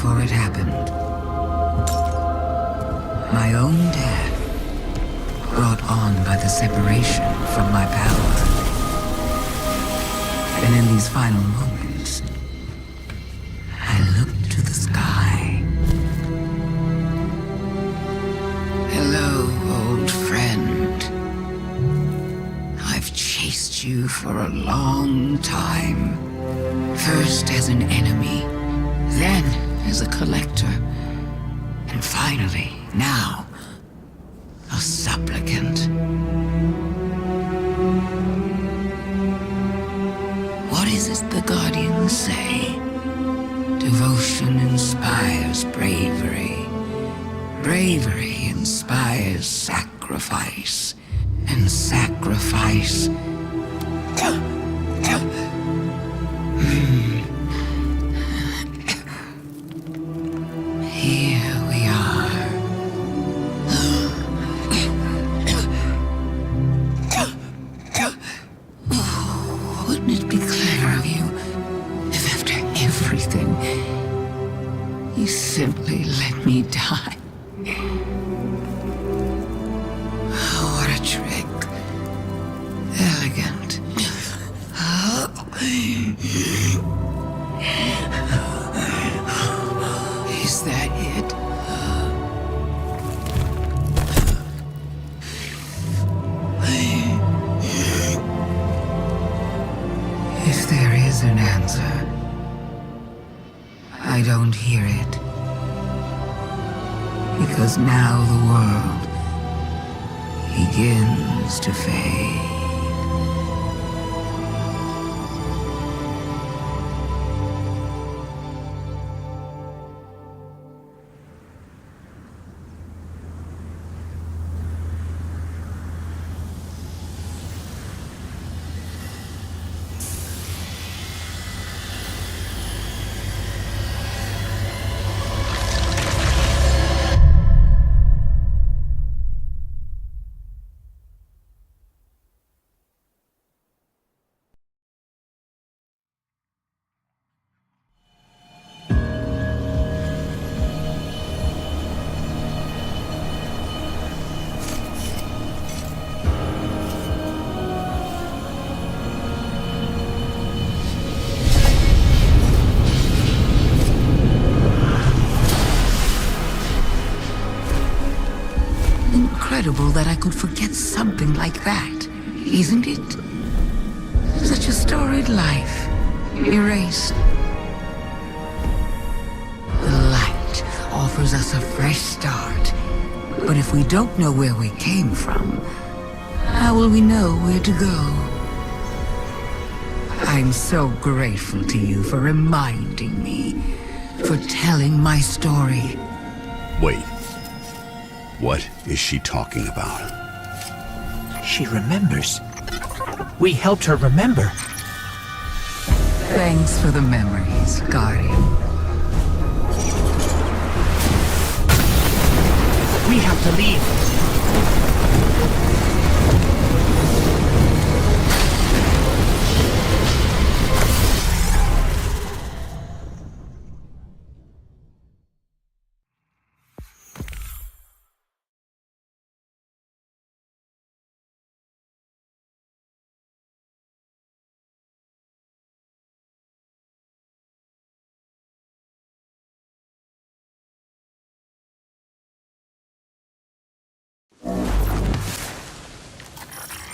before it happened. My own dad, brought on by the separation from my power. And in these final moments, I looked to the sky. Hello, old friend. I've chased you for a long time. First as an enemy, then as a collector, and finally, now, a supplicant. What is it the Guardians say? Devotion inspires bravery. Bravery inspires sacrifice. And sacrifice... Here we are. Wouldn't it be clever of you if after everything, you simply let me die? Oh, what a trick. Elegant. is an answer. I don't hear it. Because now the world begins to fade. Incredible that I could forget something like that, isn't it? Such a storied life, erased. The light offers us a fresh start, but if we don't know where we came from, how will we know where to go? I'm so grateful to you for reminding me, for telling my story. Wait. What is she talking about? She remembers. We helped her remember. Thanks for the memories, Guardian. We have to leave.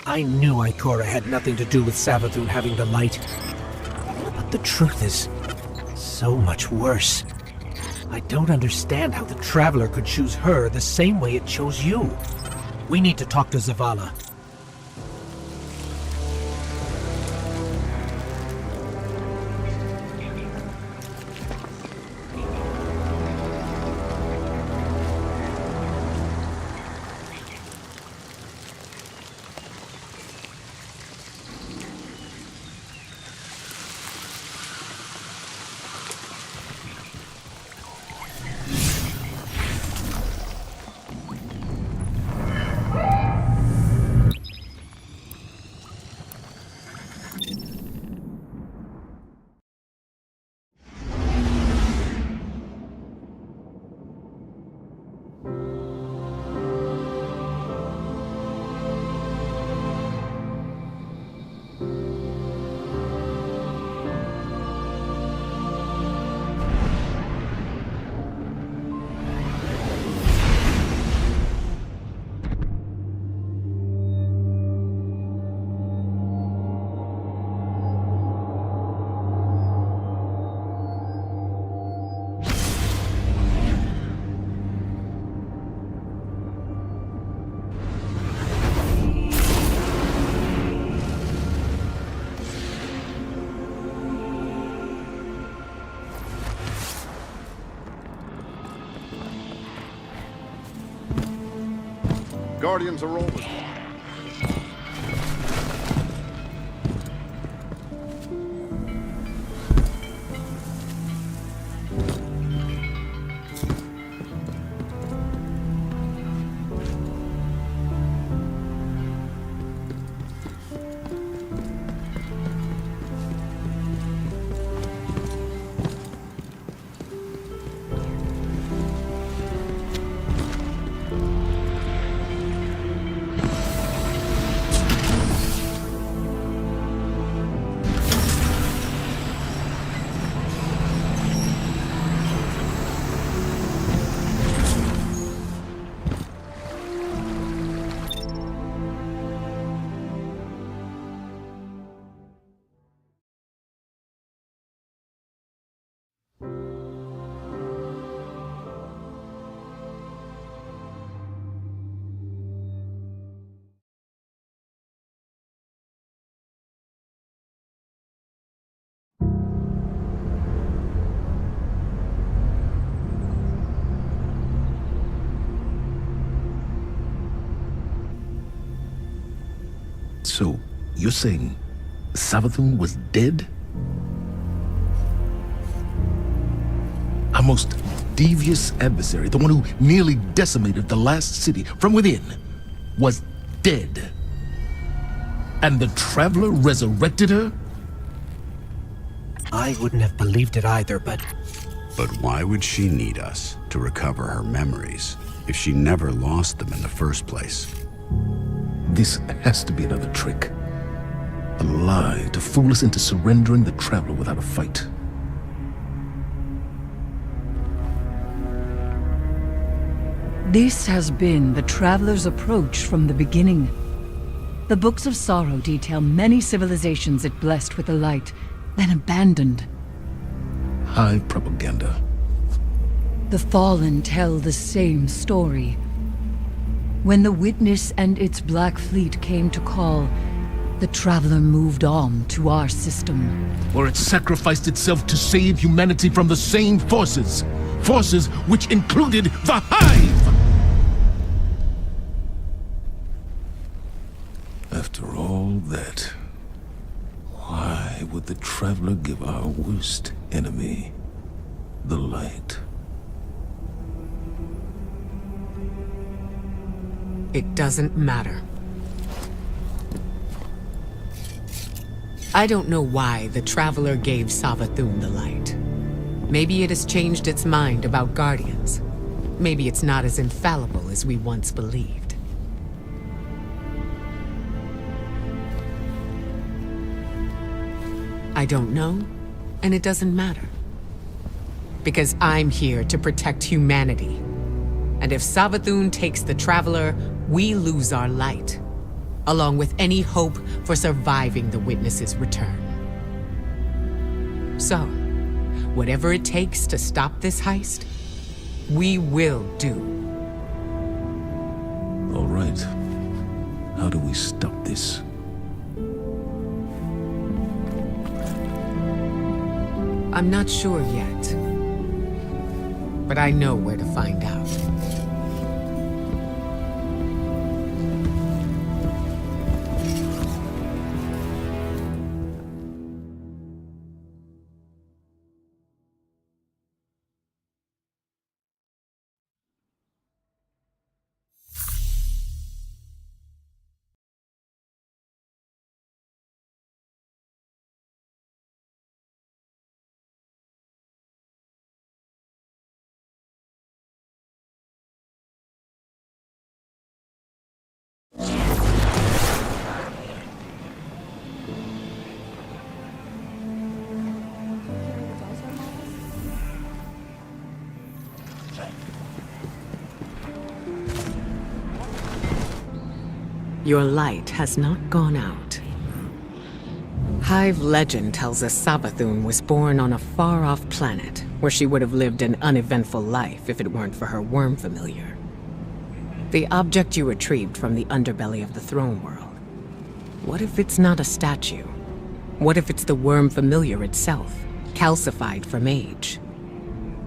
I knew Ikora had nothing to do with Savathun having the light. But the truth is so much worse. I don't understand how the Traveler could choose her the same way it chose you. We need to talk to Zavala. Guardians are rolling. So, you're saying Savathun was dead? Our most devious adversary, the one who nearly decimated the last city from within, was dead. And the Traveler resurrected her? I wouldn't have believed it either, but But why would she need us to recover her memories if she never lost them in the first place? This has to be another trick. A lie to fool us into surrendering the Traveler without a fight. This has been the Traveler's approach from the beginning. The Books of Sorrow detail many civilizations it blessed with the light, then abandoned. High propaganda. The Fallen tell the same story. When the Witness and its Black Fleet came to call, the Traveler moved on to our system. Or it sacrificed itself to save humanity from the same forces. Forces which included the Hive! After all that, why would the Traveler give our worst enemy the light? It doesn't matter. I don't know why the Traveler gave Savathun the light. Maybe it has changed its mind about Guardians. Maybe it's not as infallible as we once believed. I don't know, and it doesn't matter. Because I'm here to protect humanity. And if Savathun takes the Traveler, we lose our light, along with any hope for surviving the Witness's return. So, whatever it takes to stop this heist, we will do. All right. How do we stop this? I'm not sure yet, but I know where to find out. Your light has not gone out. Hive legend tells us Savathun was born on a far-off planet, where she would have lived an uneventful life if it weren't for her worm familiar. The object you retrieved from the underbelly of the throne world. What if it's not a statue? What if it's the worm familiar itself, calcified from age?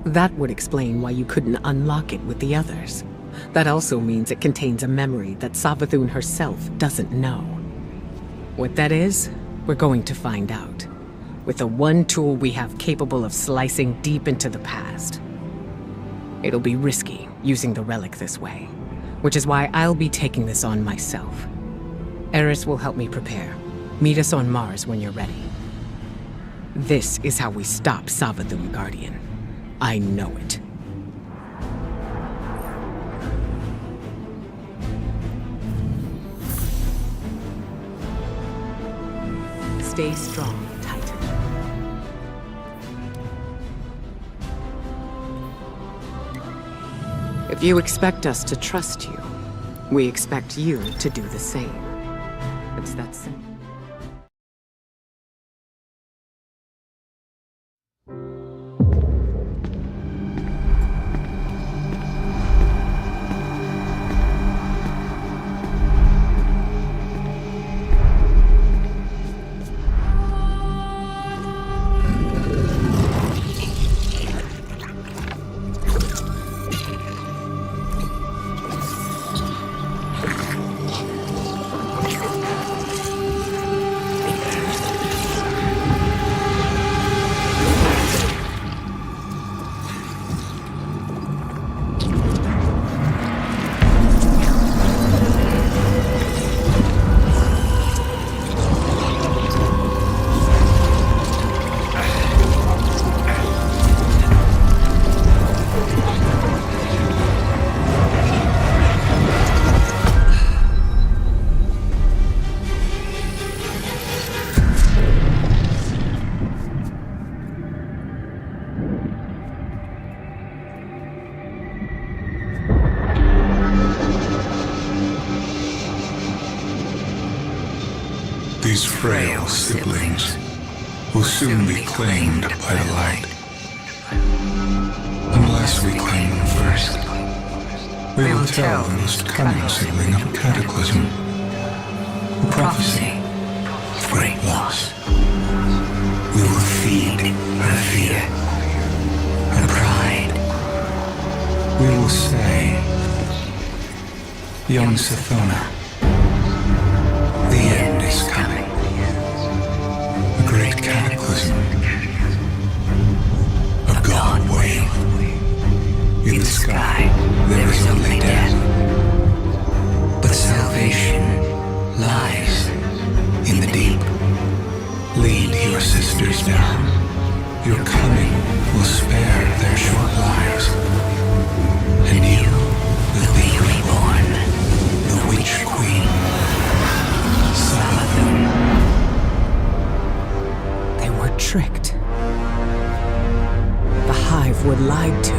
That would explain why you couldn't unlock it with the others. That also means it contains a memory that Savathun herself doesn't know. What that is, we're going to find out. With the one tool we have capable of slicing deep into the past. It'll be risky, using the relic this way. Which is why I'll be taking this on myself. Eris will help me prepare. Meet us on Mars when you're ready. This is how we stop Savathun, Guardian. I know it. Stay strong, Titan. If you expect us to trust you, we expect you to do the same. It's that simple. These frail siblings will soon be claimed by the light. Unless we claim them first, we will tell the most cunning sibling of a cataclysm, a prophecy of great loss. We will feed her fear, her pride. We will say, young Sathona, the end is coming. A great cataclysm. A god wave. In the sky, there is only death. But salvation lies in the deep. Lead your sisters down. Your coming will spare their short lives. And you will be reborn, the Witch Queen. Savathun. They were tricked. The Hive were lied to.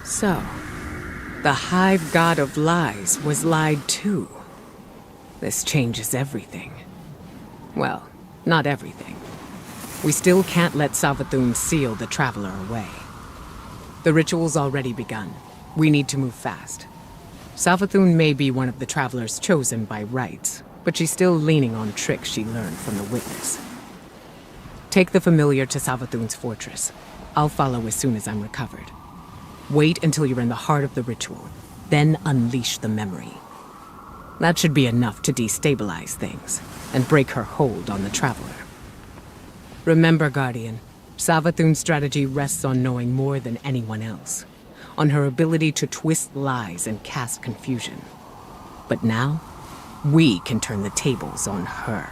So, the Hive God of Lies was lied to. This changes everything. Well, not everything. We still can't let Savathun seal the Traveler away. The ritual's already begun. We need to move fast. Savathun may be one of the Travelers chosen by rights, but she's still leaning on tricks she learned from the Witness. Take the familiar to Savathun's fortress. I'll follow as soon as I'm recovered. Wait until you're in the heart of the ritual, then unleash the memory. That should be enough to destabilize things and break her hold on the Traveler. Remember, Guardian, Savathun's strategy rests on knowing more than anyone else, on her ability to twist lies and cast confusion. But now, we can turn the tables on her.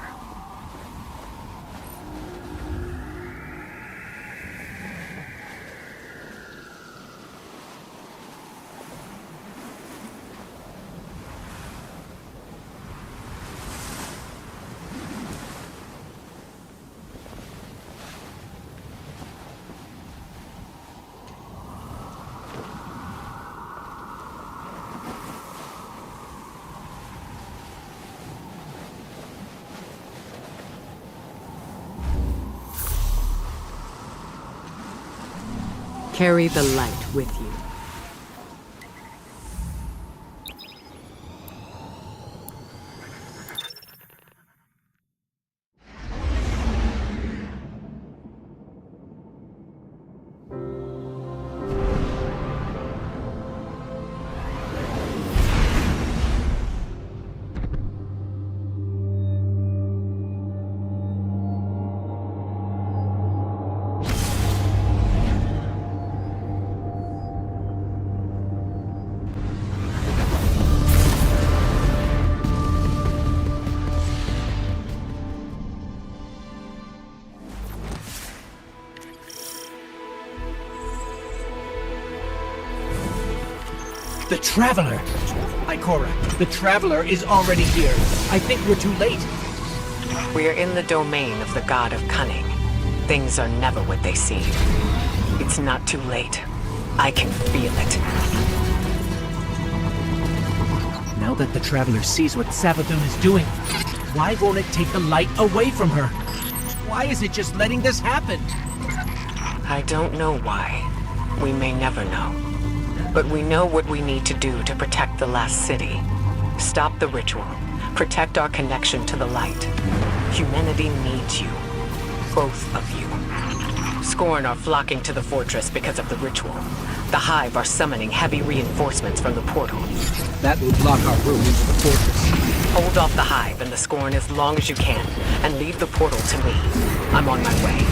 Carry the light with you. The Traveler! Ikora, the Traveler is already here. I think we're too late. We're in the domain of the God of Cunning. Things are never what they seem. It's not too late. I can feel it. Now that the Traveler sees what Savathun is doing, why won't it take the light away from her? Why is it just letting this happen? I don't know why. We may never know. But we know what we need to do to protect the last city. Stop the ritual. Protect our connection to the light. Humanity needs you. Both of you. Scorn are flocking to the fortress because of the ritual. The Hive are summoning heavy reinforcements from the portal. That will block our route into the fortress. Hold off the Hive and the Scorn as long as you can, and leave the portal to me. I'm on my way.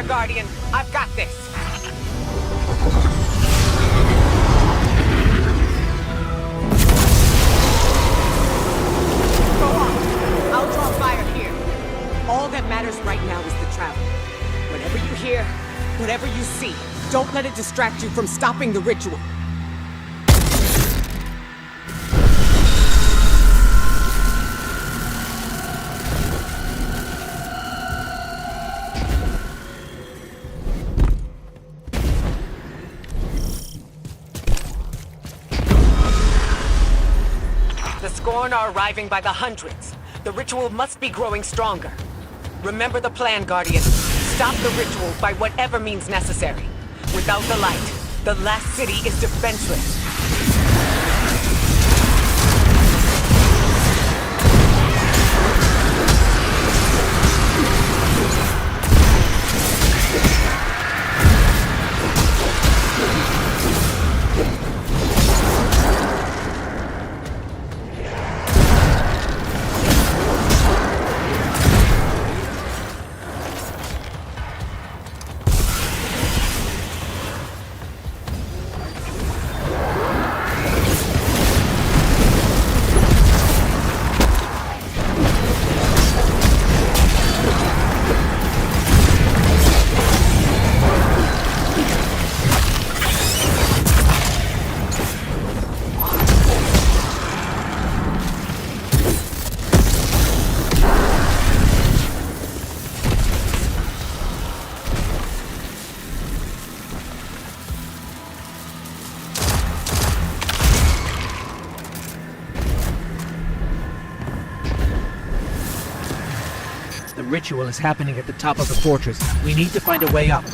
Guardian, I've got this. Go on. I'll draw fire here. All that matters right now is the travel. Whatever you hear, whatever you see, don't let it distract you from stopping the ritual. The Scorn are arriving by the hundreds. The ritual must be growing stronger. Remember the plan, Guardian. Stop the ritual by whatever means necessary. Without the light, the last city is defenseless. The ritual is happening at the top of the fortress. We need to find a way up.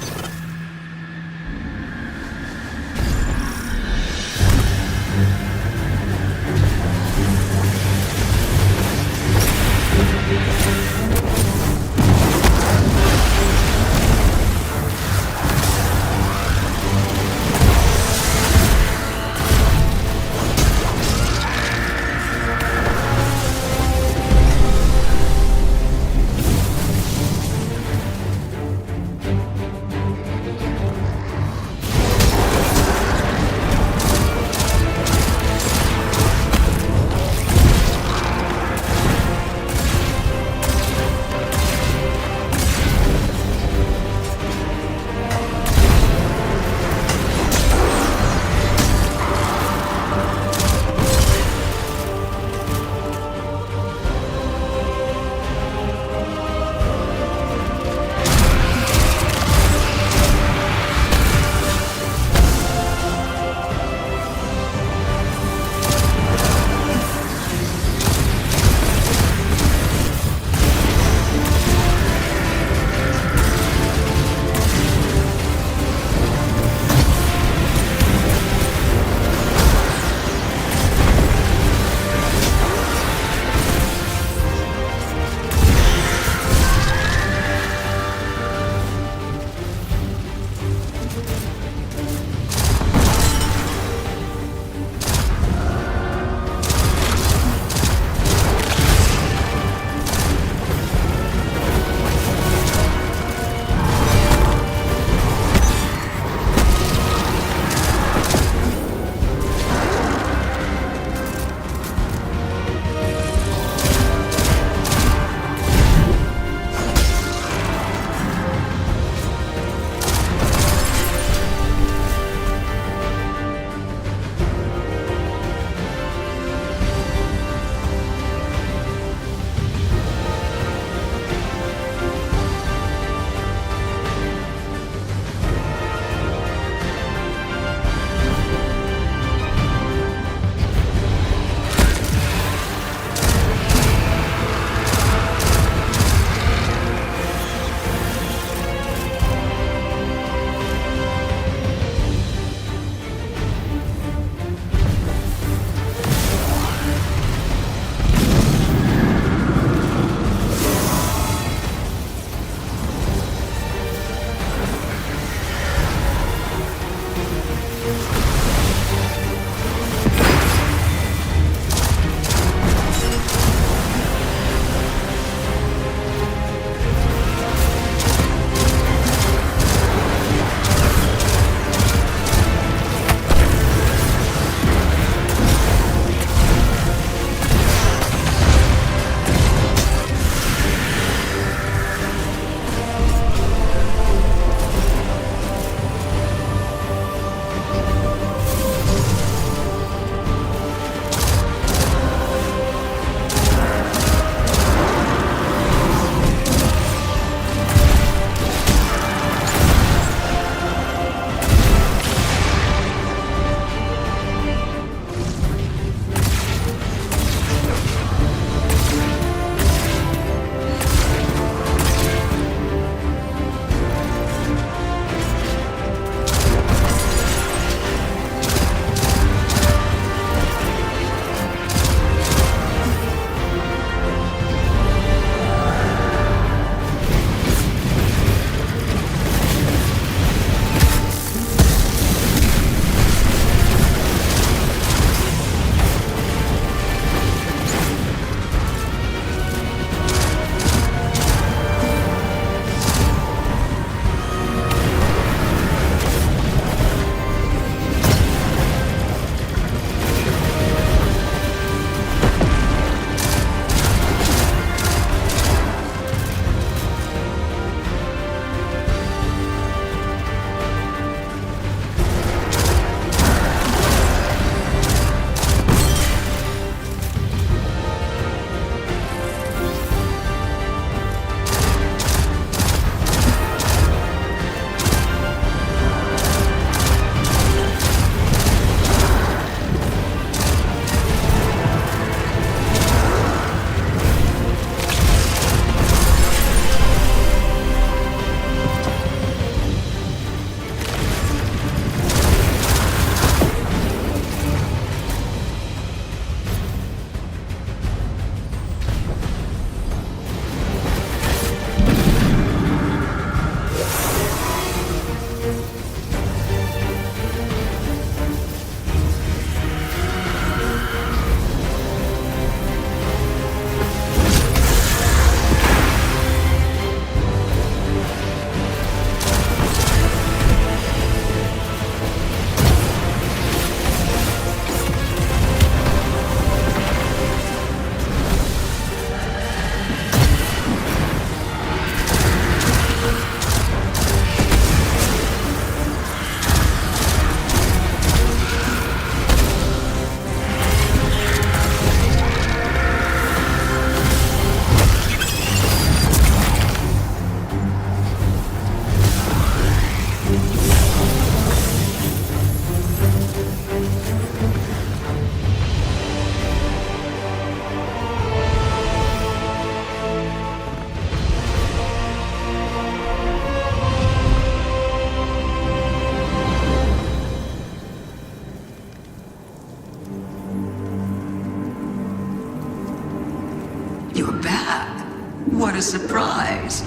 What a surprise.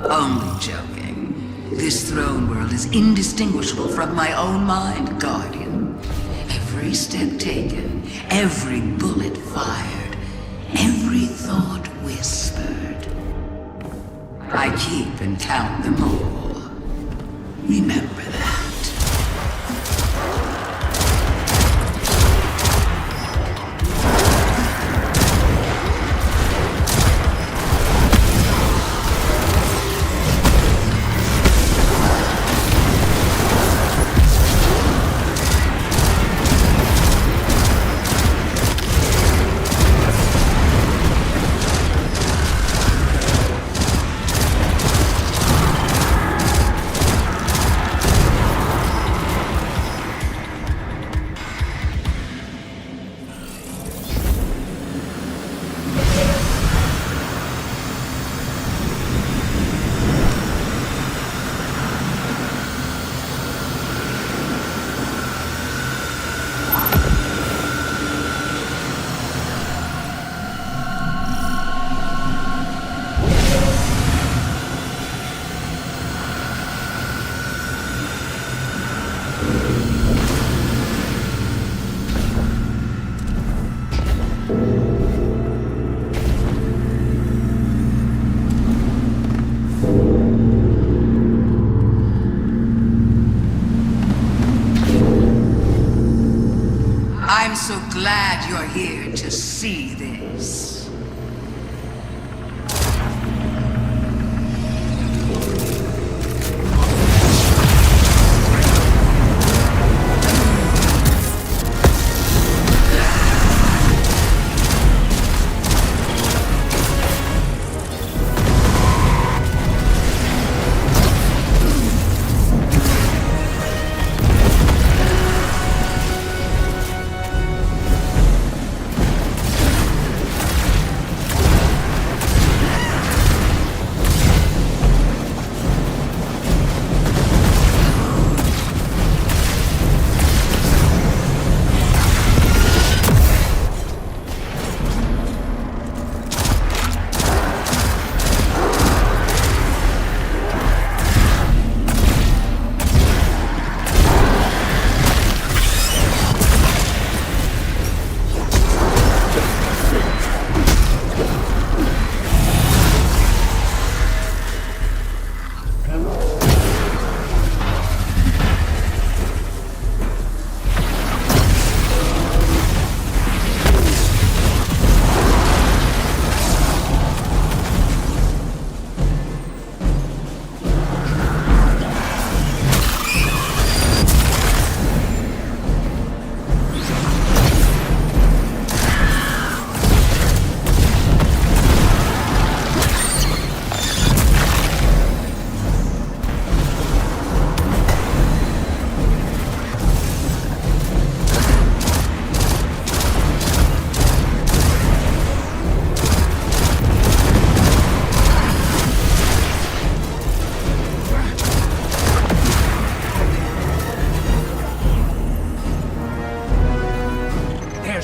Only joking. This throne world is indistinguishable from my own mind, Guardian. Every step taken, every bullet fired, every thought whispered. I keep and count them all. Remember that. I'm so glad you're here to see this.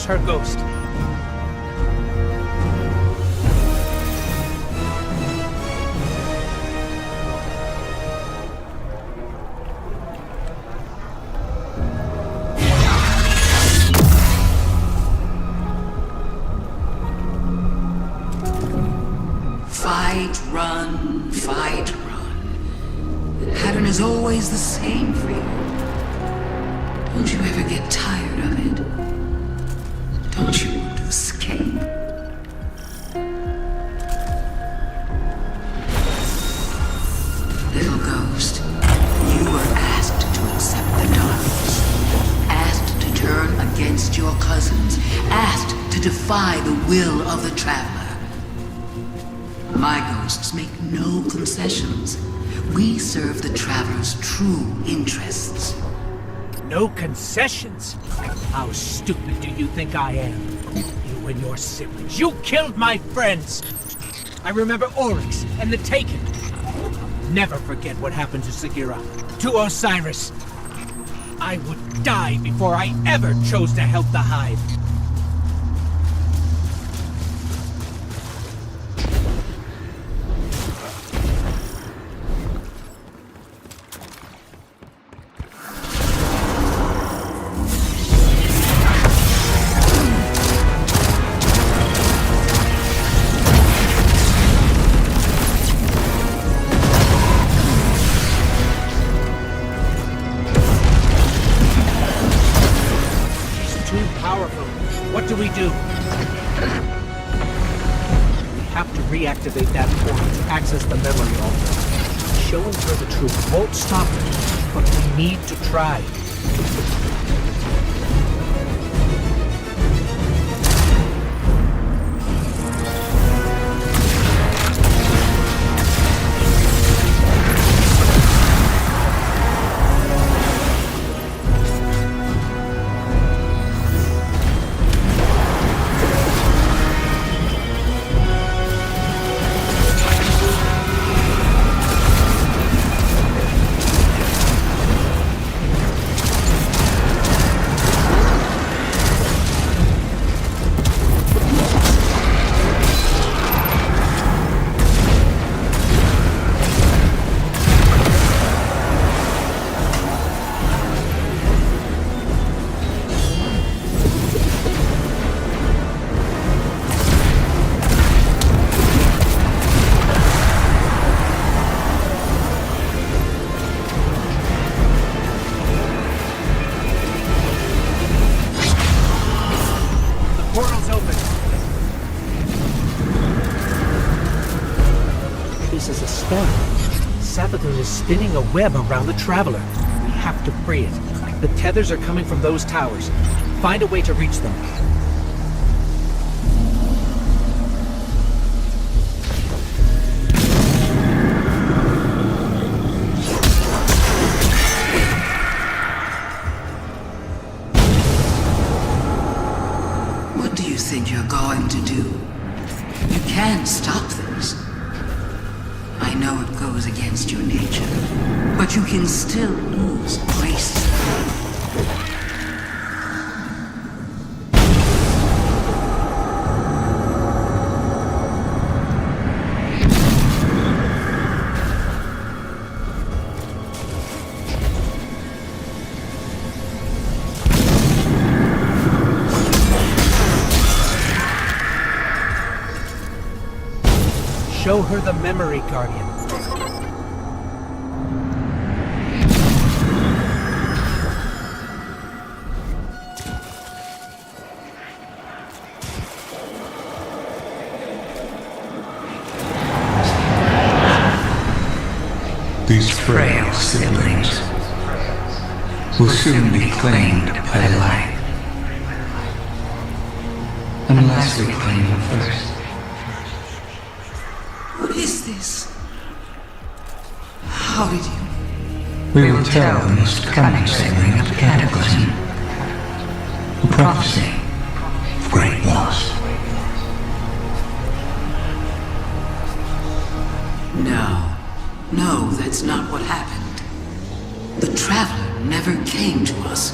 Her ghost. Fight, run. The pattern is always the same for you. Don't you ever get tired of it? Don't you want to escape? Little ghost, you were asked to accept the darkness. Asked to turn against your cousins. Asked to defy the will of the Traveler. My ghosts make no concessions. We serve the Traveler's true interests. No concessions? How stupid do you think I am? You and your siblings. You killed my friends! I remember Oryx and the Taken. Never forget what happened to Sagira, to Osiris. I would die before I ever chose to help the Hive. reactivate that portal to access the memory altar. Showing her the truth won't stop her, but we need to try. Portal's open. This is a spell. Savathun is spinning a web around the Traveler. We have to free it. The tethers are coming from those towers. Find a way to reach them. What do you think you're going to do? You can't stop this. I know it goes against your nature, but you can still lose gracefully. Show her the memory, Guardian. These frail siblings will soon be claimed by the light. Unless we claim them first. What is this? How did you... We will tell the most cunning sibling of the Cataclysm. A prophecy of great loss. No, that's not what happened. The Traveler never came to us.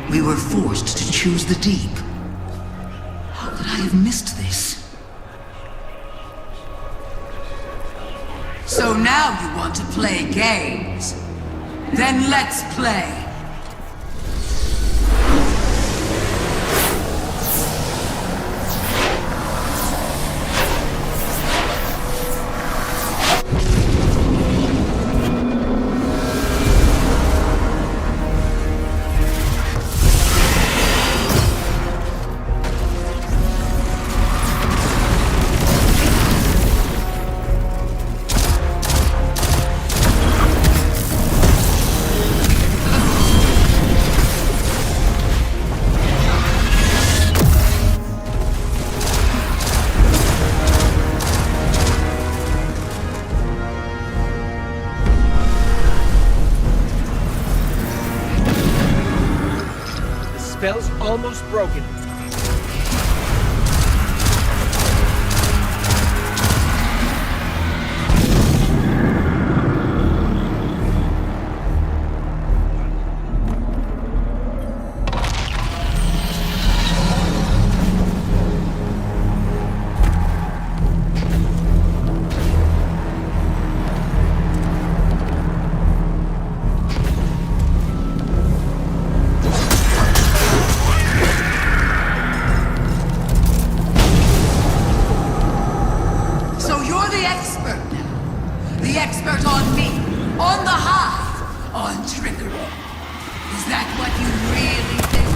We were forced to choose the deep. How could I have missed this? So now you want to play games? Then let's play. Spell's almost broken. Expert on me, on the hive, on trickery. Is that what you really think?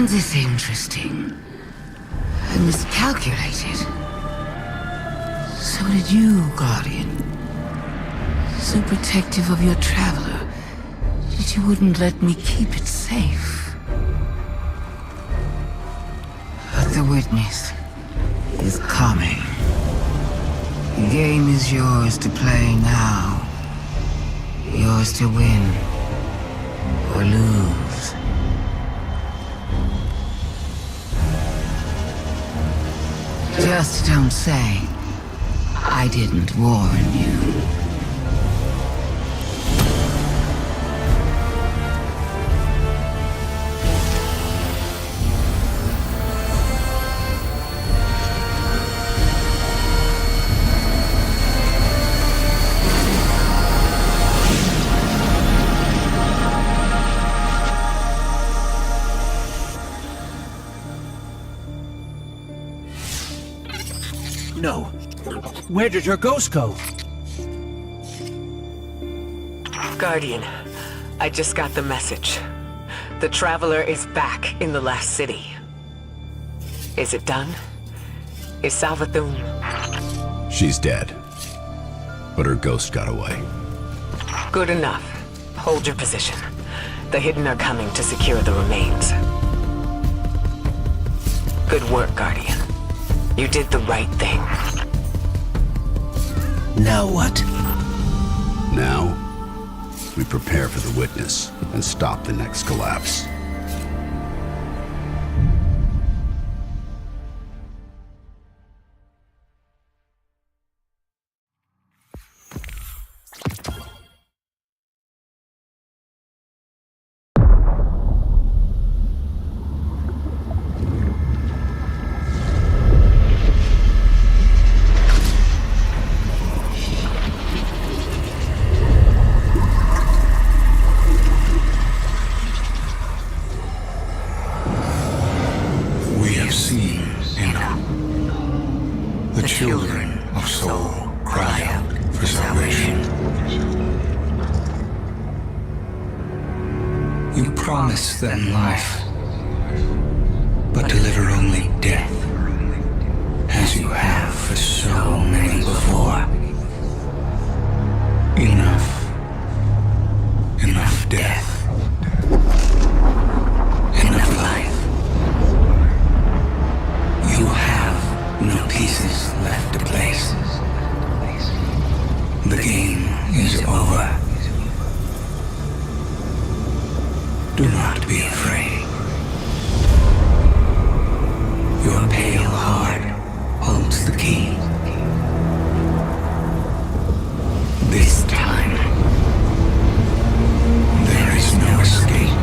Isn't this interesting? I miscalculated. So did you, Guardian. So protective of your traveler that you wouldn't let me keep it safe. But the witness is coming. The game is yours to play now. Yours to win or lose. Just don't say I didn't warn you. No. Where did her ghost go? Guardian, I just got the message. The Traveler is back in the last city. Is it done? Is Savathun... She's dead. But her ghost got away. Good enough. Hold your position. The Hidden are coming to secure the remains. Good work, Guardian. You did the right thing. Now what? Now, we prepare for the witness and stop the next collapse. The children of Soul cry out for salvation. You promise them life, but deliver only death, as you have for so many before. Enough. Enough death. Enough life. You have no pieces left to place. The game is over. Do not be afraid. Your pale heart holds the key. This time, there is no escape.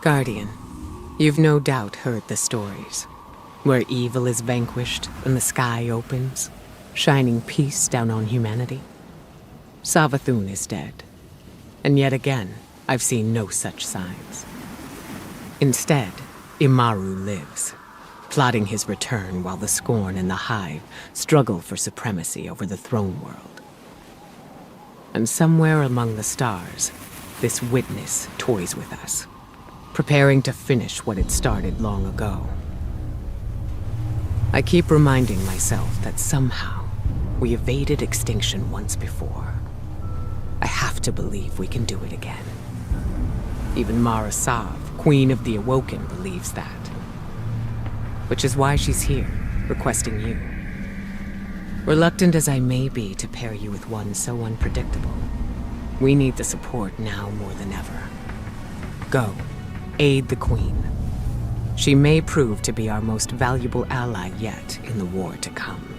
Guardian, you've no doubt heard the stories. Where evil is vanquished and the sky opens, shining peace down on humanity. Savathun is dead. And yet again, I've seen no such signs. Instead, Imaru lives, plotting his return while the Scorn and the Hive struggle for supremacy over the throne world. And somewhere among the stars, this witness toys with us, preparing to finish what it started long ago. I keep reminding myself that somehow we evaded extinction once before. I have to believe we can do it again. Even Mara Sav, Queen of the Awoken, believes that. Which is why she's here, requesting you. Reluctant as I may be to pair you with one so unpredictable, we need the support now more than ever. Go, aid the Queen. She may prove to be our most valuable ally yet in the war to come.